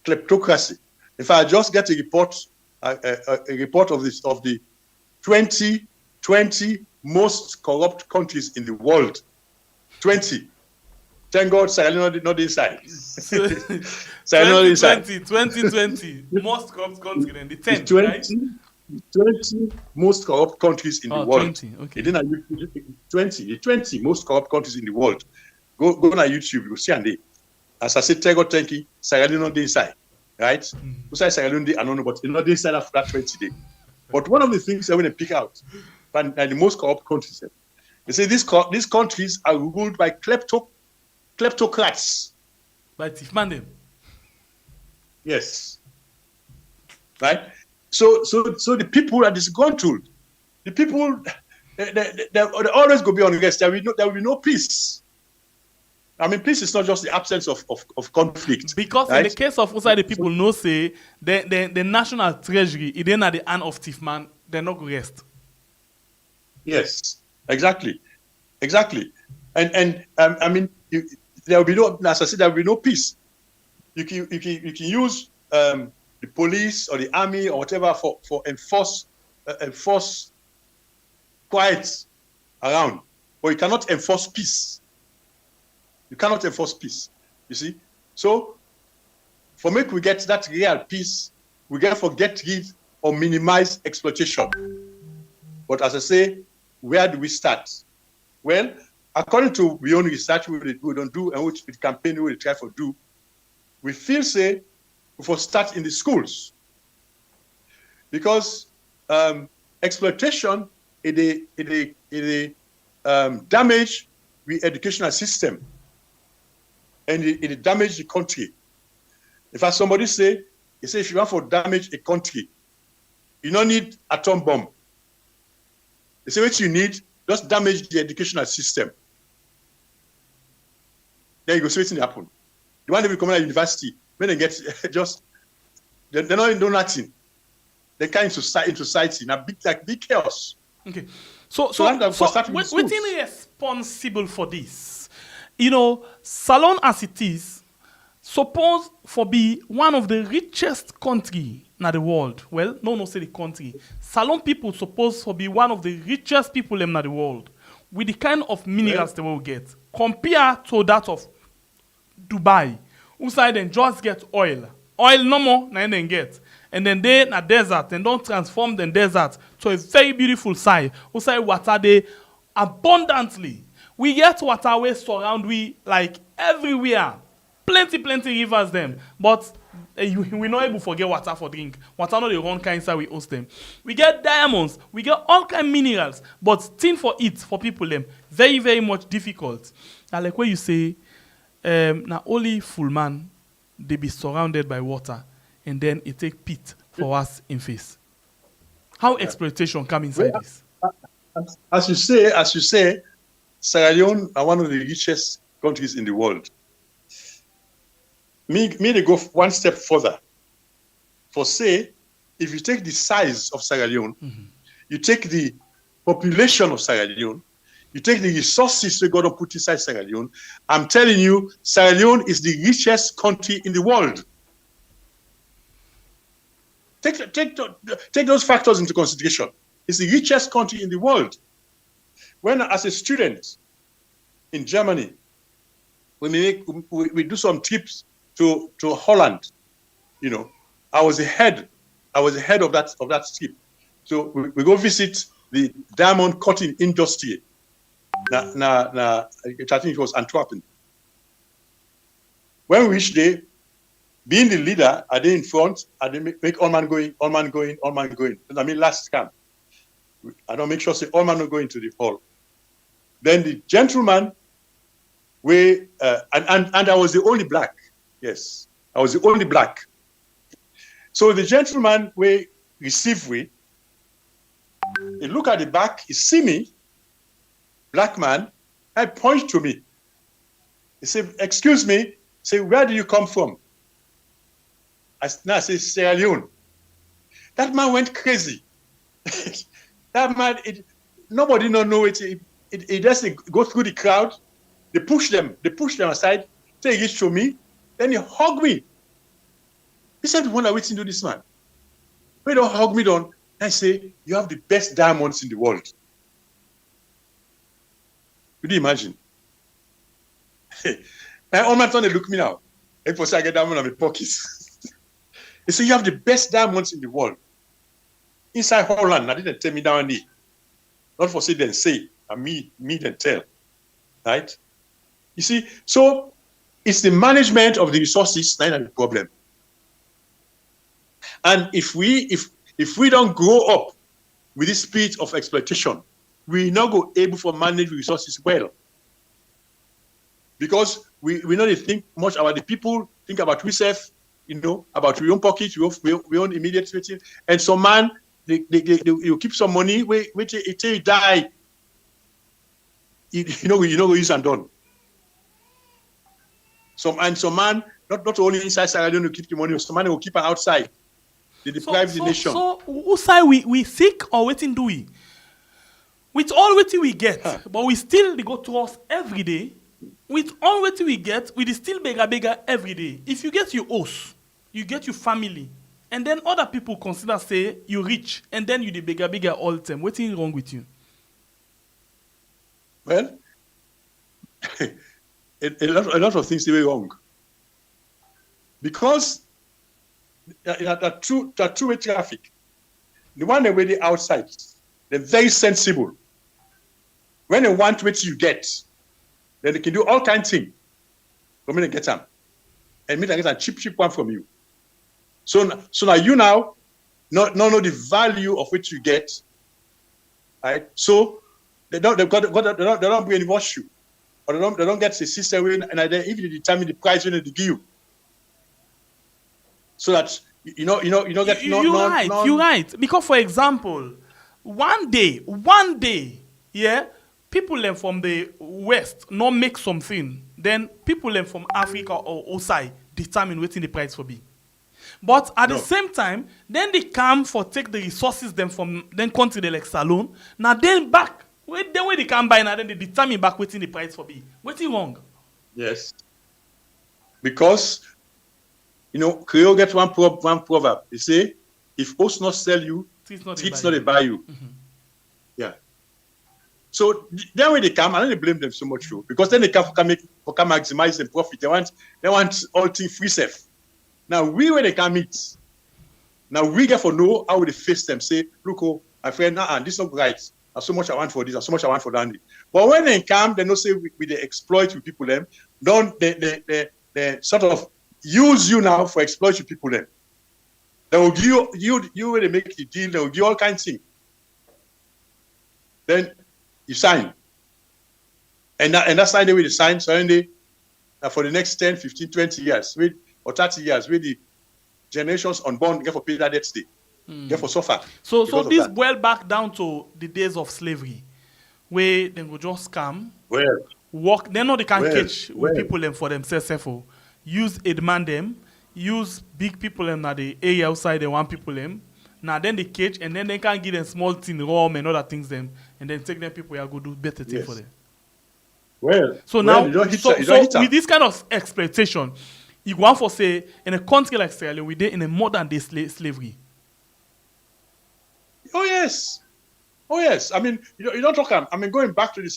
Kleptocracy. If I just get a report of the 20 most corrupt countries in the world, 20. Thank God, Sierra Leone not inside. Sierra Leone inside. 2020, most corrupt country in the 10th, 20, right? 20 most corrupt countries in the world. 20, okay. The 20 most corrupt countries in the world. Go on YouTube, you'll see and they. As I said, thank you, Sierra Leone not inside, right? Who say Sierra Leone, I don't know, but it's not inside after that 20 days. But one of the things I want to pick out, and the most corrupt countries, they say these countries are ruled by kleptocrats. By Tiffman them. Yes. Right? So the people are disgruntled. The people, they always go be unrest. There will be no peace. I mean, peace is not just the absence of conflict. Because right? in the case of outside the people know say the national treasury, it ain't at the hand of Tiffman, they're not going to rest. Yes, exactly. And I mean, there will be no, as I said, there will be no peace. You can use the police or the army or whatever for enforce quiet around, but you cannot enforce peace. You cannot enforce peace. You see, so for me, we get that real peace. We therefore get rid or minimize exploitation. But as I say, where do we start? Well, according to Leone research, we don't do, and which the campaign we will try to do, we feel say we will start in the schools, because exploitation it damage the educational system, and it damage the country. In fact, somebody say, if you want to damage a country, you don't need atom bomb. They say what you need, just damage the educational system. Then you go see what's happen. The one that will come out of university, when they get they're not doing nothing. They come into society, now big chaos. Okay. So what's responsible for this? You know, Salon as it is, suppose for be one of the richest country in the world. Well, no say the country. Salon people suppose for be one of the richest people in the world with the kind of minerals they will get. Compare to that of Dubai, who side then just get oil. Oil no more, na then get. And then they na desert and don't transform the desert to a very beautiful side. Who say water they abundantly. We get water we surround we like everywhere. Plenty rivers them. But we not able to forget water for drink. Water not the wrong kind inside we host them. We get diamonds, we get all kind of minerals, but thing for it for people them very much difficult. And like what you say, now only full man they be surrounded by water, and then it take pit for us in face. How exploitation come inside this? As you say, Sierra Leone are one of the richest countries in the world. Me they go one step further. For say, if you take the size of Sierra Leone, you take the population of Sierra Leone, you take the resources we got to put inside Sierra Leone, I'm telling you, Sierra Leone is the richest country in the world. Take those factors into consideration. It's the richest country in the world. When, as a student in Germany, we do some trips to Holland, you know, I was the head of that trip. So we go visit the diamond cutting industry. I think it was Antwerpen. When we reached there, being the leader, I did in front, I did make all man going. I mean, last camp. I don't make sure say all man not going to the hall. Then the gentleman, and I was the only black. Yes, I was the only black. So the gentleman we receive we, he look at the back, he see me, black man, I point to me. He said, excuse me, say, where do you come from? I say, Sierra Leone. That man went crazy. That man, nobody don't know it. It just go through the crowd. They push them aside. Say he show me. Then he hug me. He said, "When I wait to do this man, we don't hug me down." I say, "You have the best diamonds in the world." Could you imagine? All my time they look me now. If I get diamond in my pockets, they say you have the best diamonds in the world. Inside Holland, I didn't tell me down there. Not for say then say, and me then tell, right? You see, so it's the management of the resources that's the problem. And if we don't grow up with this spirit of exploitation, we not go able to manage resources well. Because we not think much about the people, think about ourselves, about your own pocket, your own immediate situation. And some man, they keep some money, wait till you die. You know, use and done. Some man, not only inside Sierra Leone to keep the money, some man will keep it outside. They deprive the nation. So who say we sick or waiting do we? With all waiting we get, but we still they go to us every day. With all waiting we get, we still bigger every day. If you get your house, you get your family, and then other people consider say you rich, and then you the bigger all the time. What's wrong with you? Well, a lot of things are wrong. Because that two-way traffic, the one that way outside, they're very sensible. When they want what you get, then they can do all kinds of things for me to get them. And me to get a cheap one from you. So now you know the value of what you get. Right? So they don't brainwash you. Or they don't get the system and then even they determine the price when they give you. So that you know get you're right. Because for example, one day, yeah, people learn from the West not make something. Then people learn from Africa or outside determine what's in the price for be. But at the same time, then they come for take the resources them from then country they like Salone. Now then back when they come by now then they determine back what's in the price for be. What's wrong? Yes. Because Creole get one proverb. They say, if host not sell you, it's not they buy you. Mm-hmm. Yeah. So then when they come, I don't blame them so much too, because then they come maximize the profit. They want all things free safe. Now when they come meet, now we get for know how they face them. Say, look, my friend, this is not right. There's so much I want for this, there's so much I want for that. But when they come, they don't say we they exploit with people them. Don't they sort of use you now for exploit your people then. They will give you when they make the deal, they will give all kinds of things. Then you sign. And that's the way they sign, suddenly for the next 10, 15, 20 years, or 30 years, where the generations unborn get for pay that debt stay. Get for suffer. So this boil back down to the days of slavery, where they will just come, work, they know they can catch with people them for themselves, use a man them, use big people them at the area outside they want people them. Now then they catch and then they can give them small thing, rum and other things them, and then take them people who go do better thing for them. With this kind of exploitation, you want for say in a country like Sierra Leone, we did in a modern day slavery. Oh yes. I mean, you don't talk. I mean, going back to the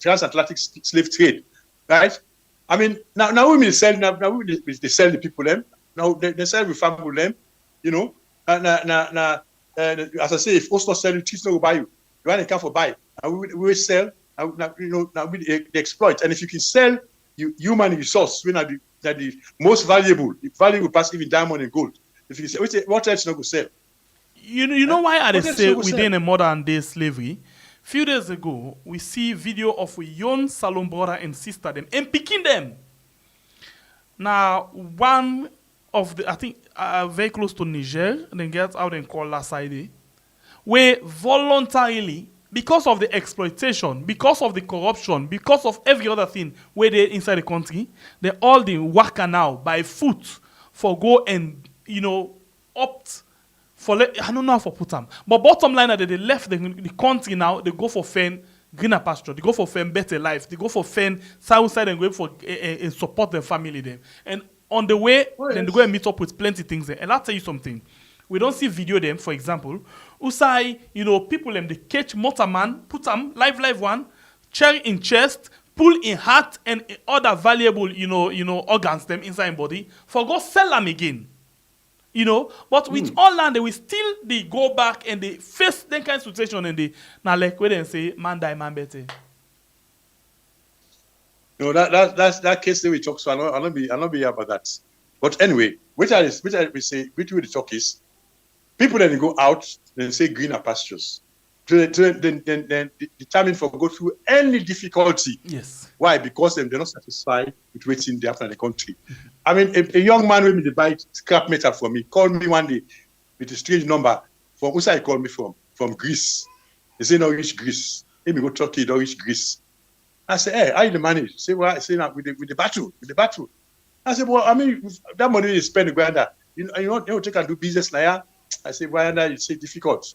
transatlantic slave trade, right? I mean, now we sell. They sell the people them. Now they sell with family them. As I say, if us not sell, cheats not buy you. You want to come for buy. And we sell. Now they exploit. And if you can sell human resource, when are the most valuable, pass even diamond and gold. If you say, what else not go sell? You know why I say within a modern day slavery? Few days ago, we see video of a young Salon brother and sister them and picking them. Now, one of the, I think, very close to Niger, then get out and call La Saide, where voluntarily, because of the exploitation, because of the corruption, because of every other thing where they inside the country, they all the worker now by foot for go and opt I don't know how to put them. But bottom line, that they left the country now, they go for fair greener pasture, they go for fair better life, they go for fair south side and go for support their family them. And on the way, then they go and meet up with plenty things there. And I'll tell you something. We don't see video them, for example. Usai, people them they catch motorman, put them live one, chair in chest, pull in heart and other valuable, organs them inside body, for go sell them again. But with all that, they will still they go back and they face that kind of situation and they now like where they say man die, man better. No, that's that case that we talk. So I'll not be here about that. But anyway, which we the talk is, people then go out and say greener pastures. Then determined for go through any difficulty. Yes. Why? Because they're not satisfied with waiting there after the country. I mean, a young man with me to buy scrap metal for me called me one day with a strange number from who he called me from Greece. He said, "No, reach Greece. Let me go Turkey, don't reach Greece." I said, "Hey, how you the money?" He said, "Well, I say now with the battle. I said, "Well, I mean, that money you spend, Uganda, you know, take and do business like that." I said, "Why not?" You say difficult.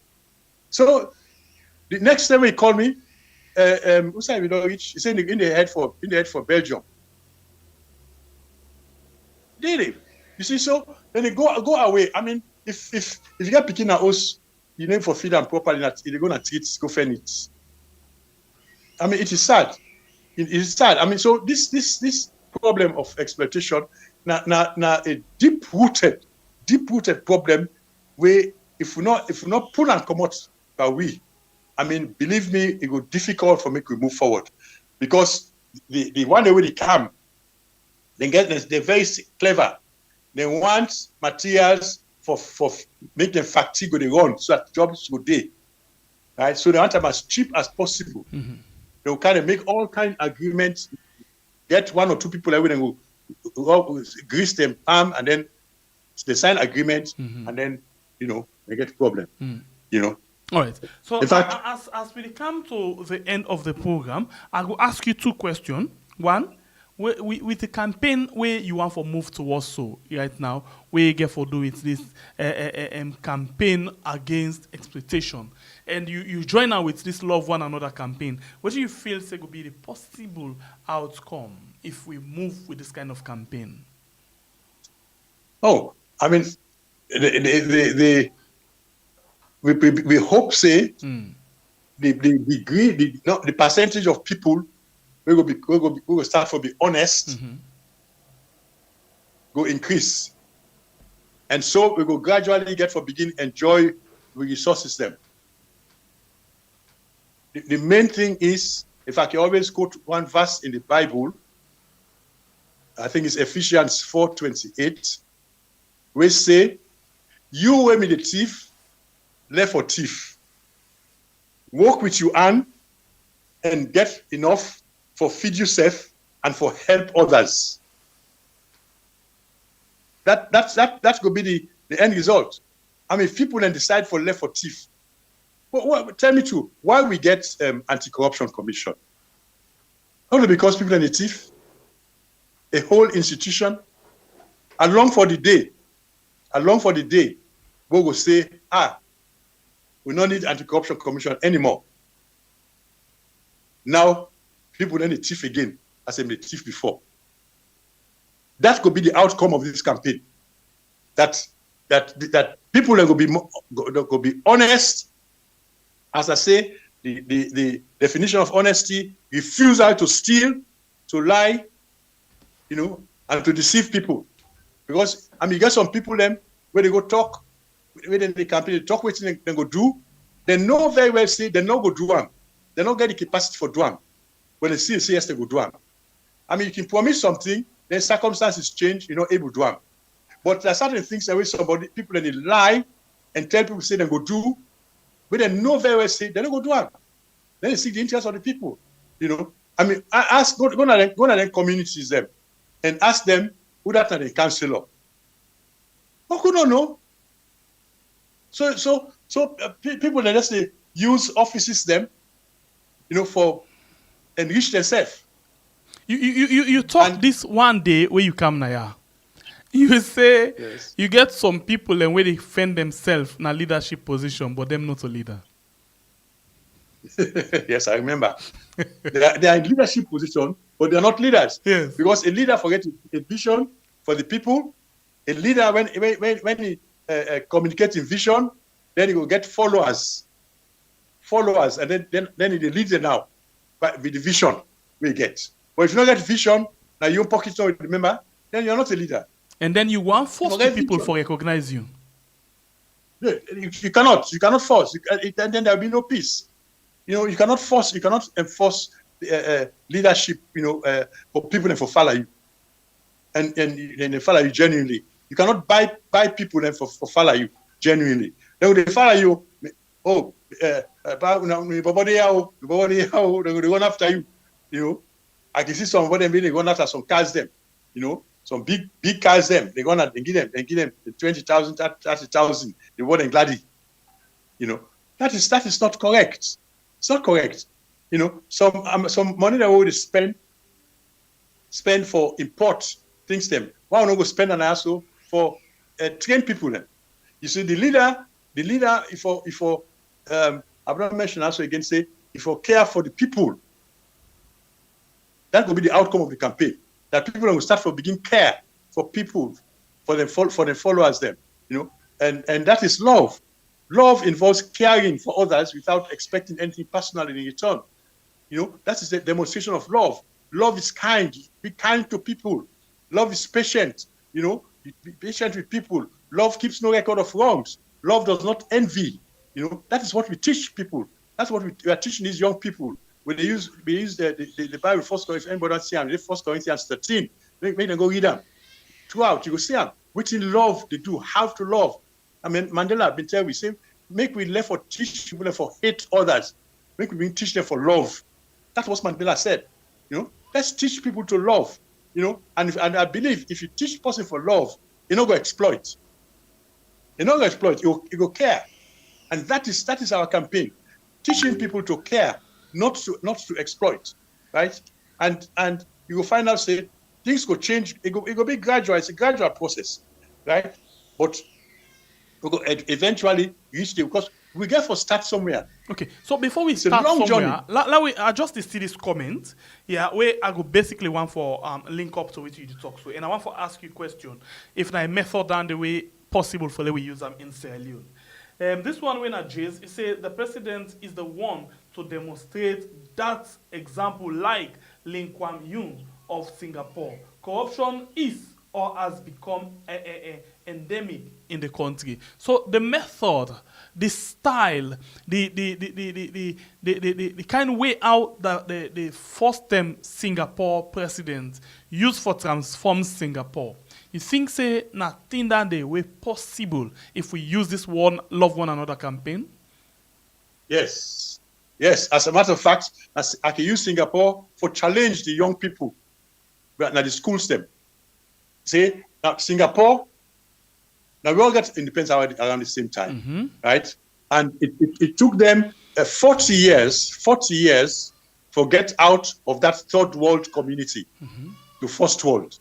So the next time he called me, who said we don't reach? He said in the head for Belgium. Did he? You see, so then they go away. I mean, if you get picking at us, you name for feed them properly, they're gonna treat go fend it. I mean, it is sad. It is sad. I mean, so this problem of exploitation now a deep rooted problem where if we not pull and come out by we, I mean, believe me, it will be difficult for me to move forward because the one way they come, they're very clever. They want materials for make them fatigue when they run so that jobs go day. Right? So they want them as cheap as possible. Mm-hmm. They'll kind of make all kind of agreements, get one or two people that will grease them arm, and then they sign agreement, and then they get problem. All right. So in fact, as we come to the end of the program, I will ask you two questions. One, with the campaign where you want to move towards right now, where you get for doing this campaign against exploitation, and you join now with this Love One Another campaign, what do you feel could be the possible outcome if we move with this kind of campaign? Oh, I mean, we hope the degree, the percentage of people we will start for be honest, go increase, and so we will gradually get for begin enjoy the resources them. The main thing is, if I can always quote one verse in the Bible, I think it's Ephesians 4:28, we say, "You were me the thief, left for thief. Work with your hand and get enough for feed yourself and for help others." That's going to be the end result. I mean, if people then decide for left for thief. Well, tell me too, why we get anti-corruption commission? Only because people are the thief, a whole institution, along for the day, we will say, we don't need anti-corruption commission anymore. Now, people then the thief again, as they thief before. That could be the outcome of this campaign. That people are going to be honest. As I say, the definition of honesty: refusal to steal, to lie, and to deceive people. Because I mean, you get some people them where they go talk, within the campaign, they talk what they go do. They know very well say they not go do one. They don't get the capacity for do one. When they see yes, they go do one. I mean, you can promise something, then circumstances change, you're not able to do one. But there are certain things that way people then they lie and tell people say they go do, but they know very well say they don't go do one. Then they seek the interest of the people. I mean, go to them communities them and ask them who that are the councillor. Who could not know? So people then just use offices them, for enrich themselves. You talk this one day where you come now, You say Yes. you get some people and where they find themselves in a leadership position, but them not a leader. Yes, I remember. They are in leadership position, but they're not leaders. Yes. Because a leader forgets a vision for the people. A leader, when he communicates in vision, then he will get followers, and then he leads them now, but with the vision we get. But if you don't get vision, now your pocket don't remember, then you're not a leader. And then you want force Forget the people vision. for recognize you. You cannot force, and then there'll be no peace. You cannot enforce leadership, for people and for follow you, and they follow you genuinely. You cannot buy people and for follow you genuinely. Then when they follow you, they run after you. I can see some of them really run after some cars them, some big cars them. They gonna give them 20,000, 30,000. They want them gladly. That is not correct. It's not correct. Some money that we already spend for import things them. Why not go spend an also for train people then? You see, the leader, if I've not mentioned also again, say, if you care for the people, that will be the outcome of the campaign. That people will start from begin care for people, for them followers them, and that is love. Love involves caring for others without expecting anything personal in return. That is the demonstration of love. Love is kind. Be kind to people. Love is patient. Be patient with people. Love keeps no record of wrongs. Love does not envy. That is what we teach people. That's what we are teaching these young people. When we use the Bible, 1 Corinthians, anybody don't see them, 1 Corinthians 13, make them go read them. Throughout, you go see them. Which in love they do, how to love. I mean, Mandela have been telling we say, make we left for teach people and for hate others. Make we teach them for love. That's what Mandela said. Let's teach people to love. And I believe if you teach person for love, you're not going to exploit. You're not going to exploit. You go care. And that is our campaign. Teaching people to care, not to exploit. Right? And you will find out, say, things could change. It will be gradual. It's a gradual process. Right? But we will eventually reach there because we get for start somewhere. Okay, so before we It's a start long somewhere, journey. I just see this comment, where I go basically want for link up to it you talk so, and I want to ask you a question. If I method down the way possible for the we use them in Sierra Leone. This one when I Jays, it says the president is the one to demonstrate that example like Lee Kuan Yew of Singapore. Corruption is or has become endemic in the country. So the method, the style, the kind of way out that the first time Singapore president used for transform Singapore. You think say nothing that the way possible if we use this one love one another campaign? Yes. As a matter of fact, I can use Singapore for challenge the young people. Now the schools them. Say now Singapore. Now we all got independence around the same time, right? And it took them 40 years to get out of that third world community to first world.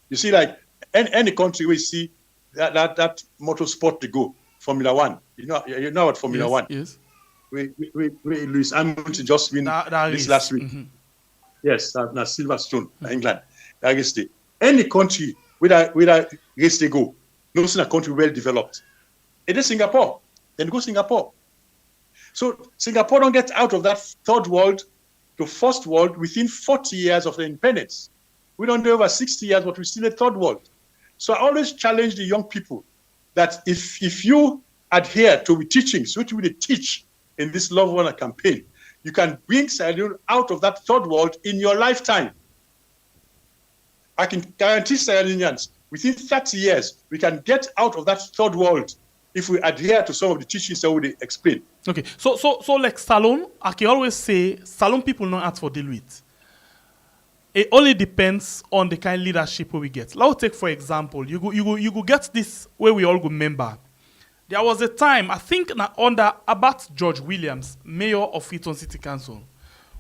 You see, like any country we see that motorsport to go, Formula One. You know what Formula One? Yes. We Lewis Hamilton just win this last week. Yes, now Silverstone, England. That is the any country with a race they go. No a country well developed. It is Singapore. Then go Singapore. So Singapore don't get out of that third world to first world within 40 years of the independence. We don't do over 60 years, but we're still a third world. So I always challenge the young people that if you adhere to the teachings, which we teach in this Love One campaign, you can bring Sierra Leone out of that third world in your lifetime. I can guarantee Sierra Leoneans, within 30 years, we can get out of that third world if we adhere to some of the teachings that we explain. Okay, so like Salon, I can always say, Salon people not ask for deal with. It only depends on the kind of leadership we get. Let's take for example, you go get this where we all go member. There was a time, I think under Abat George Williams, mayor of Freetown City Council,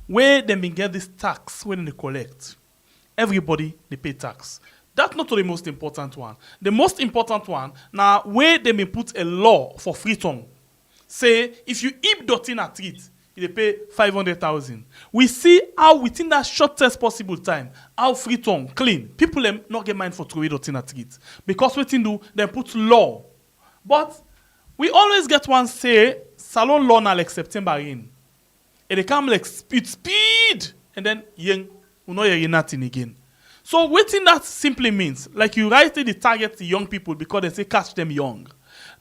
where they been get this tax when they collect. Everybody, they pay tax. That's not the most important one. The most important one, now where they may put a law for free tongue. Say, if you eat dirty in a treat, they pay 500,000. We see how within that shortest possible time, how free tongue, clean, people them not get mind for throwing dirty in a treat. Because what they do, they put law. But we always get one say, salon law na like September in. And they come like speed, and then young, we know you're nothing again. So waiting that simply means, like you rightly target the young people because they say catch them young.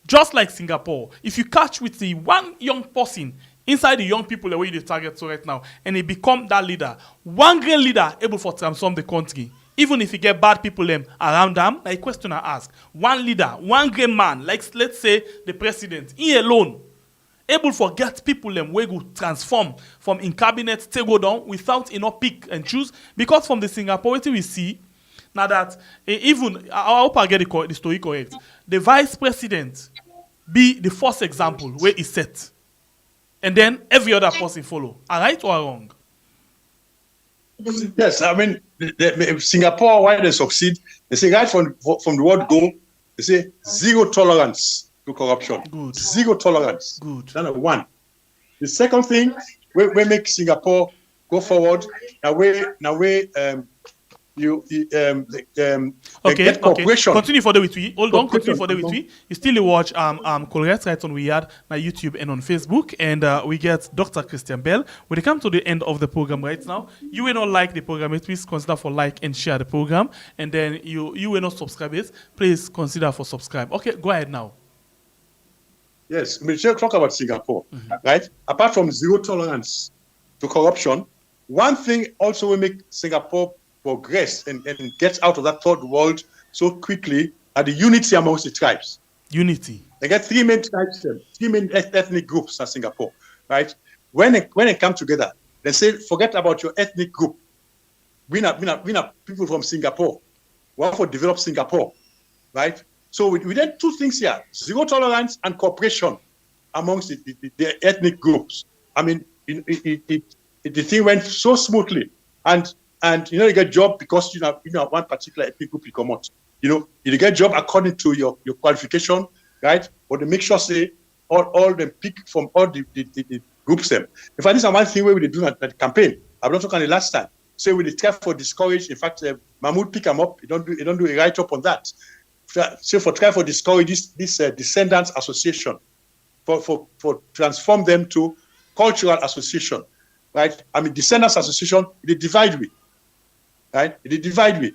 Just like Singapore, if you catch with the one young person inside the young people the way you target to right now, and he become that leader, one great leader able for transform the country. Even if you get bad people around them, like question I ask, one leader, one great man, like let's say the president, he alone, able for get people where go transform from in cabinet to go down without enough pick and choose. Because from the Singapore we see now that even I hope I get the story correct. The vice president be the first example where he set, and then every other person follow. All right or wrong? Yes, I mean Singapore, why they succeed, they say right from the word go, they say zero tolerance to corruption. Good. Zero tolerance. Good. Number one. The second thing, we make Singapore go forward. Okay. Cooperation. Continue for the with we. Hold on. Continue for the with we. You still watch Colgate right on we had on YouTube and on Facebook, and we get Dr. Christian Bell. When they come to the end of the program right now, you will not like the program. Please consider for like and share the program, and then you will not subscribe it. Please consider for subscribe. Okay, go ahead now. Yes, we should talk about Singapore, right? Apart from zero tolerance to corruption, one thing also will make Singapore progress and get out of that third world so quickly are the unity amongst the tribes. Unity. They get three main tribes, three main ethnic groups in Singapore, right? When they come together, they say, forget about your ethnic group. We are people from Singapore. We want to develop Singapore, right? So we did two things here: zero tolerance and cooperation amongst the ethnic groups. I mean, the thing went so smoothly, and you get job because you know one particular ethnic group you come out. You get job according to your qualification, right? But they make sure say all them pick from all the groups them. In fact, this is one thing where we do at the campaign. I've not talked the last time. So we try for discourage. In fact, Mahmoud pick them up. He don't do a write up on that. So try for discourage this descendants association, for transform them to cultural association, right? I mean descendants association, they divide we, right? They divide we.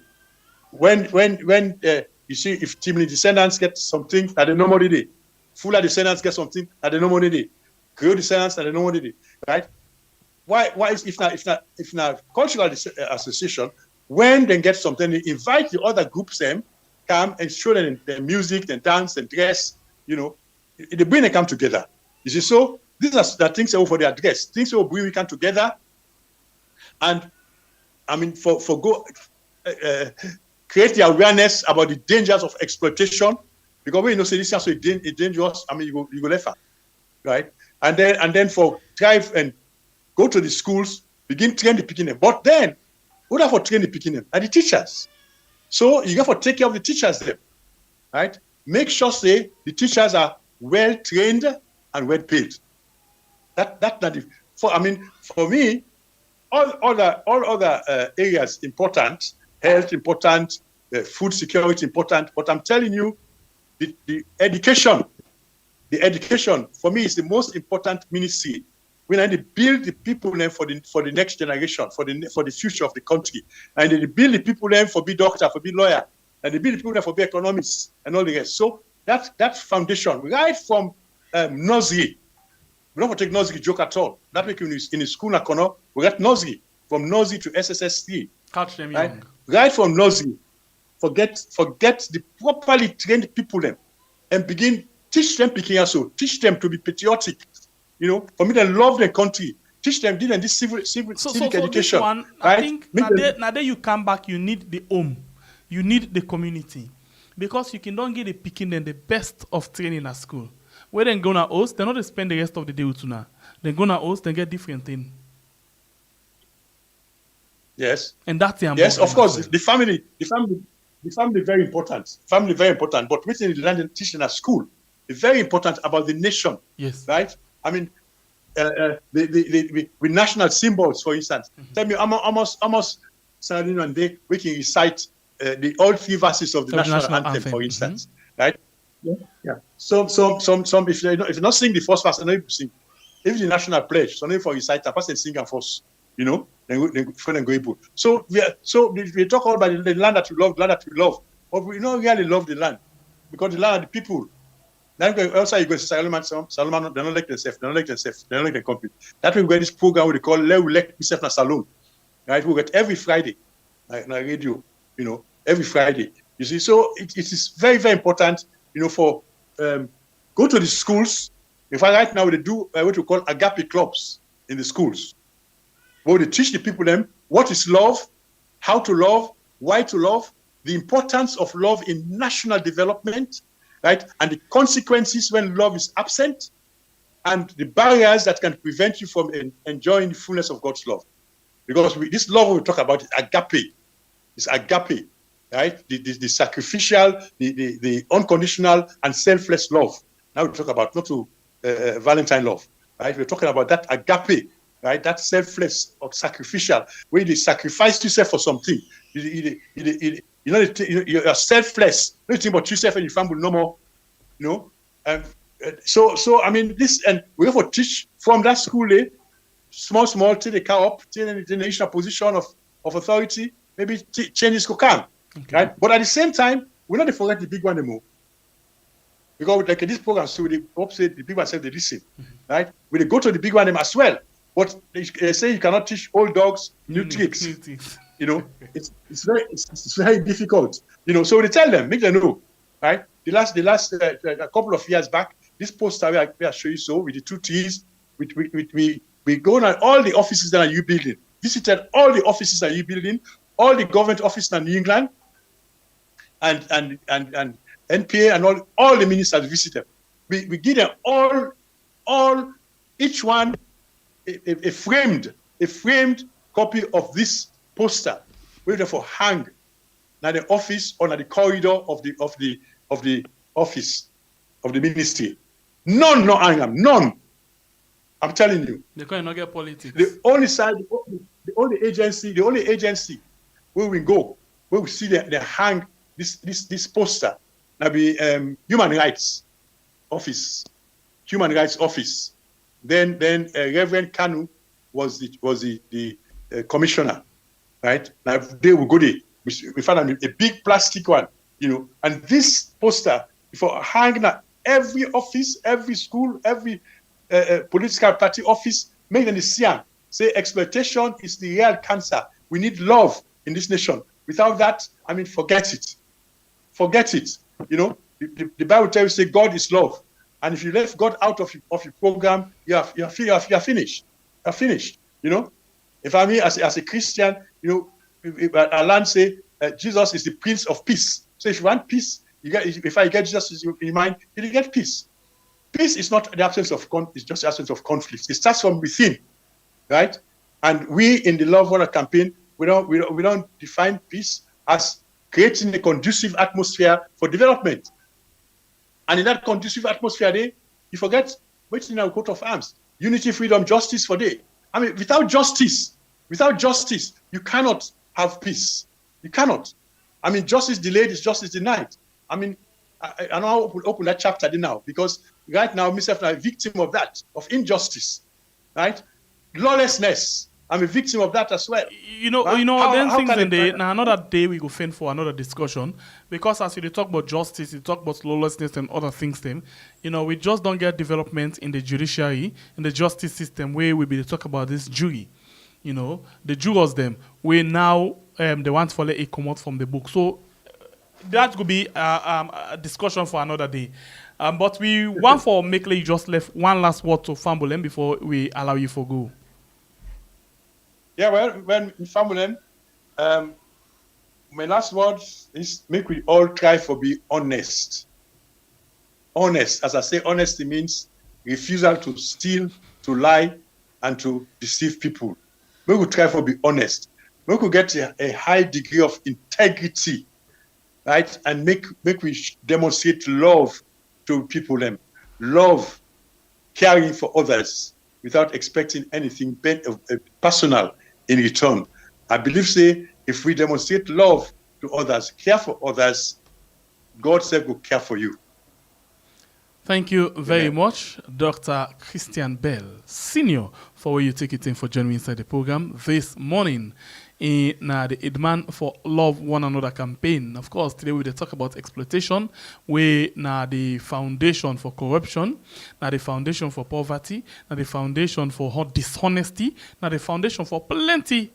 When you see if Timely descendants get something that they normally do, Fuller descendants get something that they normally do, Creole descendants that they normally do, right? Why is if not cultural association, when they get something, they invite the other groups them. Come and show them their music, and dance, and dress. They bring them come together. You see, so these are the things for their dress. Things that will bring we come together, and I mean create the awareness about the dangers of exploitation, because when say this is so dangerous. I mean, you go left, right? And then for thrive and go to the schools, begin train the beginning. But then, who have for train the beginning? Are the teachers. So you got to take care of the teachers there, right? Make sure say the teachers are well trained and well paid. For me, all other areas important, health important, food security important. But I'm telling you, the education for me is the most important ministry. We need to build the people then for the next generation, for the future of the country, and they build the people then for be doctor, for be lawyer, and they build the people then for be economists and all the rest. So that foundation, right from nursery, we don't take nursery joke at all. That make in the school na corner, we got nursery from nursery to SSS3. Catch them right? young. Right from nursery, forget the properly trained people then, and begin teach them picking also, teach them to be patriotic. For me, they love their country. Teach them, give them this civic education. This one, right? I think now that you come back, you need the home, you need the community, because you can don't get the picking them the best of training at school. Where they're gonna host, they're not spend the rest of the day with you now. They're gonna host, they get different thing. Yes. And that's the yes, of course. The family the family very important. Family very important. But within the land and teaching at school is very important about the nation. Yes. Right? I mean, the national symbols, for instance. Tell me, almost Saturday and day we can recite all 3 verses of the national anthem, for instance. Right? Yeah. Some if you not sing the first verse, and then sing. If the national pledge, so for recite, person sing and first, then go able. So we talk all about the land that we love, but we don't really love the land because the land are the people. Then also you go to Solomon, they don't like themselves, they don't like the company. That way we get this program we call Let We Elect Myself na Salon. Right? We get every Friday, like na radio, every Friday. You see, so it is very, very important, for go to the schools. In fact, right now they do what we call agape clubs in the schools, where they teach the people them what is love, how to love, why to love, the importance of love in national development, right? And the consequences when love is absent, and the barriers that can prevent you from enjoying the fullness of God's love. Because this love we talk about is agape. It's agape, right? The sacrificial, the unconditional and selfless love. Now we talk about not to Valentine love, right? We're talking about that agape, right? That selfless or sacrificial, where you sacrifice yourself for something. You're selfless. Nothing but yourself and your family no more. So I mean this, and we have to teach from that school, small till they come up, till the national position of authority, maybe changes could come, right? But at the same time, we're not to forget the big one anymore. Because like this program, so they hope say the big one say they listen, right? We go to the big one as well. But they say you cannot teach old dogs new tricks. It's very difficult. So they tell them, make them know, right? The last a couple of years back, this poster where I show you so with the 2 T's, we go on all the offices that are you building, visited all the offices that you building, all the government offices in New England, and NPA and all the ministers visited. We give them all each one a framed copy of this poster, where therefore hang na the office or na the corridor of the office of the ministry. None no hang them, none. I'm telling you. They can't not get politics. The only agency where we go, where we see they hang this poster, now be Human Rights Office. Then Reverend Kanu was the commissioner, right? Now they will go there. We found a big plastic one, and this poster for hanging at every office, every school, every political party office, make them see them. Say exploitation is the real cancer. We need love in this nation. Without that, I mean, forget it. The Bible tells you, say God is love, and if you left God out of your program, you're finished. You're finished. If I mean as a Christian, Allah say Jesus is the Prince of Peace. So if you want peace, if I get Jesus in your mind, you get peace. Peace is not the absence of it's just the absence of conflict. It starts from within, right? And we in the Love Water campaign, we don't define peace as creating a conducive atmosphere for development. And in that conducive atmosphere, you forget what's in our coat of arms: unity, freedom, justice for day. I mean, without justice, you cannot have peace. You cannot. I mean, justice delayed is justice denied. I mean, I now open that chapter now, because right now, myself, I'm a victim of that, of injustice, right? Lawlessness. I'm a victim of that as well. Another day we go find for another discussion, because as you talk about justice, you talk about lawlessness and other things, we just don't get development in the judiciary, in the justice system, where we be talk about this jury. The jurors we now they want to follow a come out from the book. So that could be a discussion for another day. But we want for Makely just left one last word to Fambolem before we allow you for go. Yeah, well, when Fambolem, my last word is make we all try for be honest. Honest, as I say, honesty means refusal to steal, to lie, and to deceive people. We will try for be honest. We could get a high degree of integrity right? And make we demonstrate love to people, them love, caring for others without expecting anything personal in return. I believe, say, if we demonstrate love to others, care for others, God said will care for you. Thank you very much, Dr. Christian Bell, Senior, for where you take it in for joining me inside the program this morning in the Demand for Love One Another campaign. Of course, today we will talk about exploitation, where now the foundation for corruption, now the foundation for poverty, now the foundation for dishonesty, now the foundation for plenty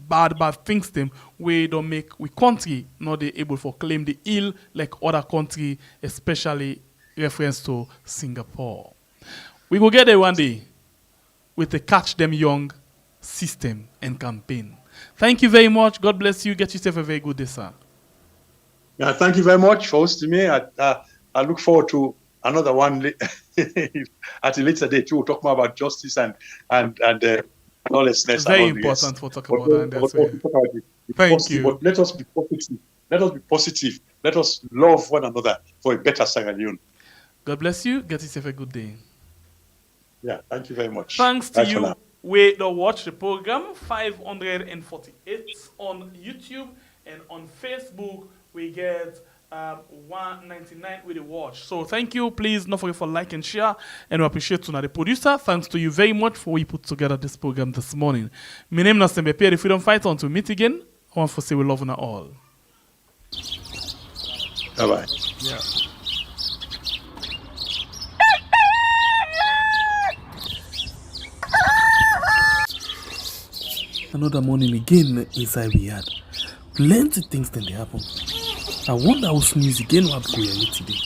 bad things them we don't make we country not they able for claim the ill like other country, especially reference to Singapore. We will get there one day with the Catch Them Young system and campaign. Thank you very much. God bless you. Get yourself a very good day, sir. Yeah, thank you very much for hosting me. I look forward to another one at a later date. We'll talk more about justice and lawlessness. Very important for talk about that. Thank you. But let us be positive. Let us be positive. Let us love one another for a better Sierra Leone. God bless you. Get yourself a good day. Yeah, thank you very much. Thanks to you. We don't watch the program 548 on YouTube, and on Facebook we get 199 with the watch. So thank you. Please don't forget for like and share, and we appreciate the producer. Thanks to you very much for we put together this program this morning. My name is Nasembe Pierre, the Freedom Fighter. Until we meet again, I want to say we love you all. Bye bye. Yeah. Another morning again inside we had plenty things then they happen. I wonder how sneeze again what go here today.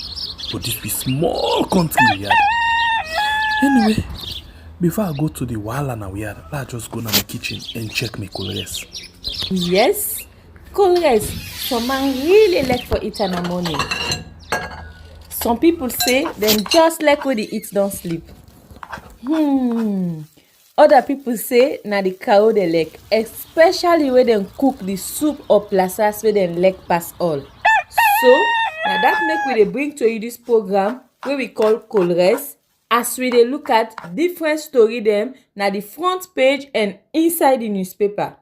But this be small country we had. Anyway, before I go to the wahala now we had, I just go to my kitchen and check my colors. Yes, colors. Some man really like for eat in the morning. Some people say them just like when they eat don't sleep. Other people say na the cow they like, especially when they cook the soup or plasas where they like pass all. So now that make we dey bring to you this program where we call Colres, as we dey look at different story them na the front page and inside the newspaper.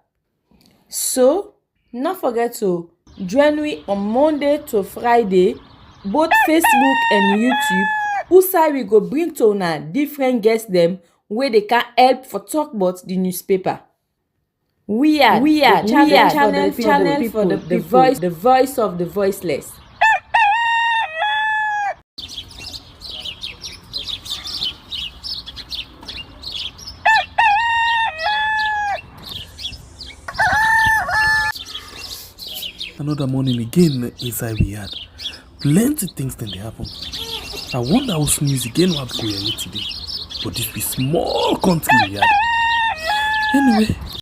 So not forget to join me on Monday to Friday, both Facebook and YouTube. Usai we go bring to una different guests them where they can help for talk about the newspaper. We are channel for the people, the voice of the voiceless. Another morning again inside we had plenty things then they happen. I wonder how sneeze again what go here today. But this be small country we had. Anyway,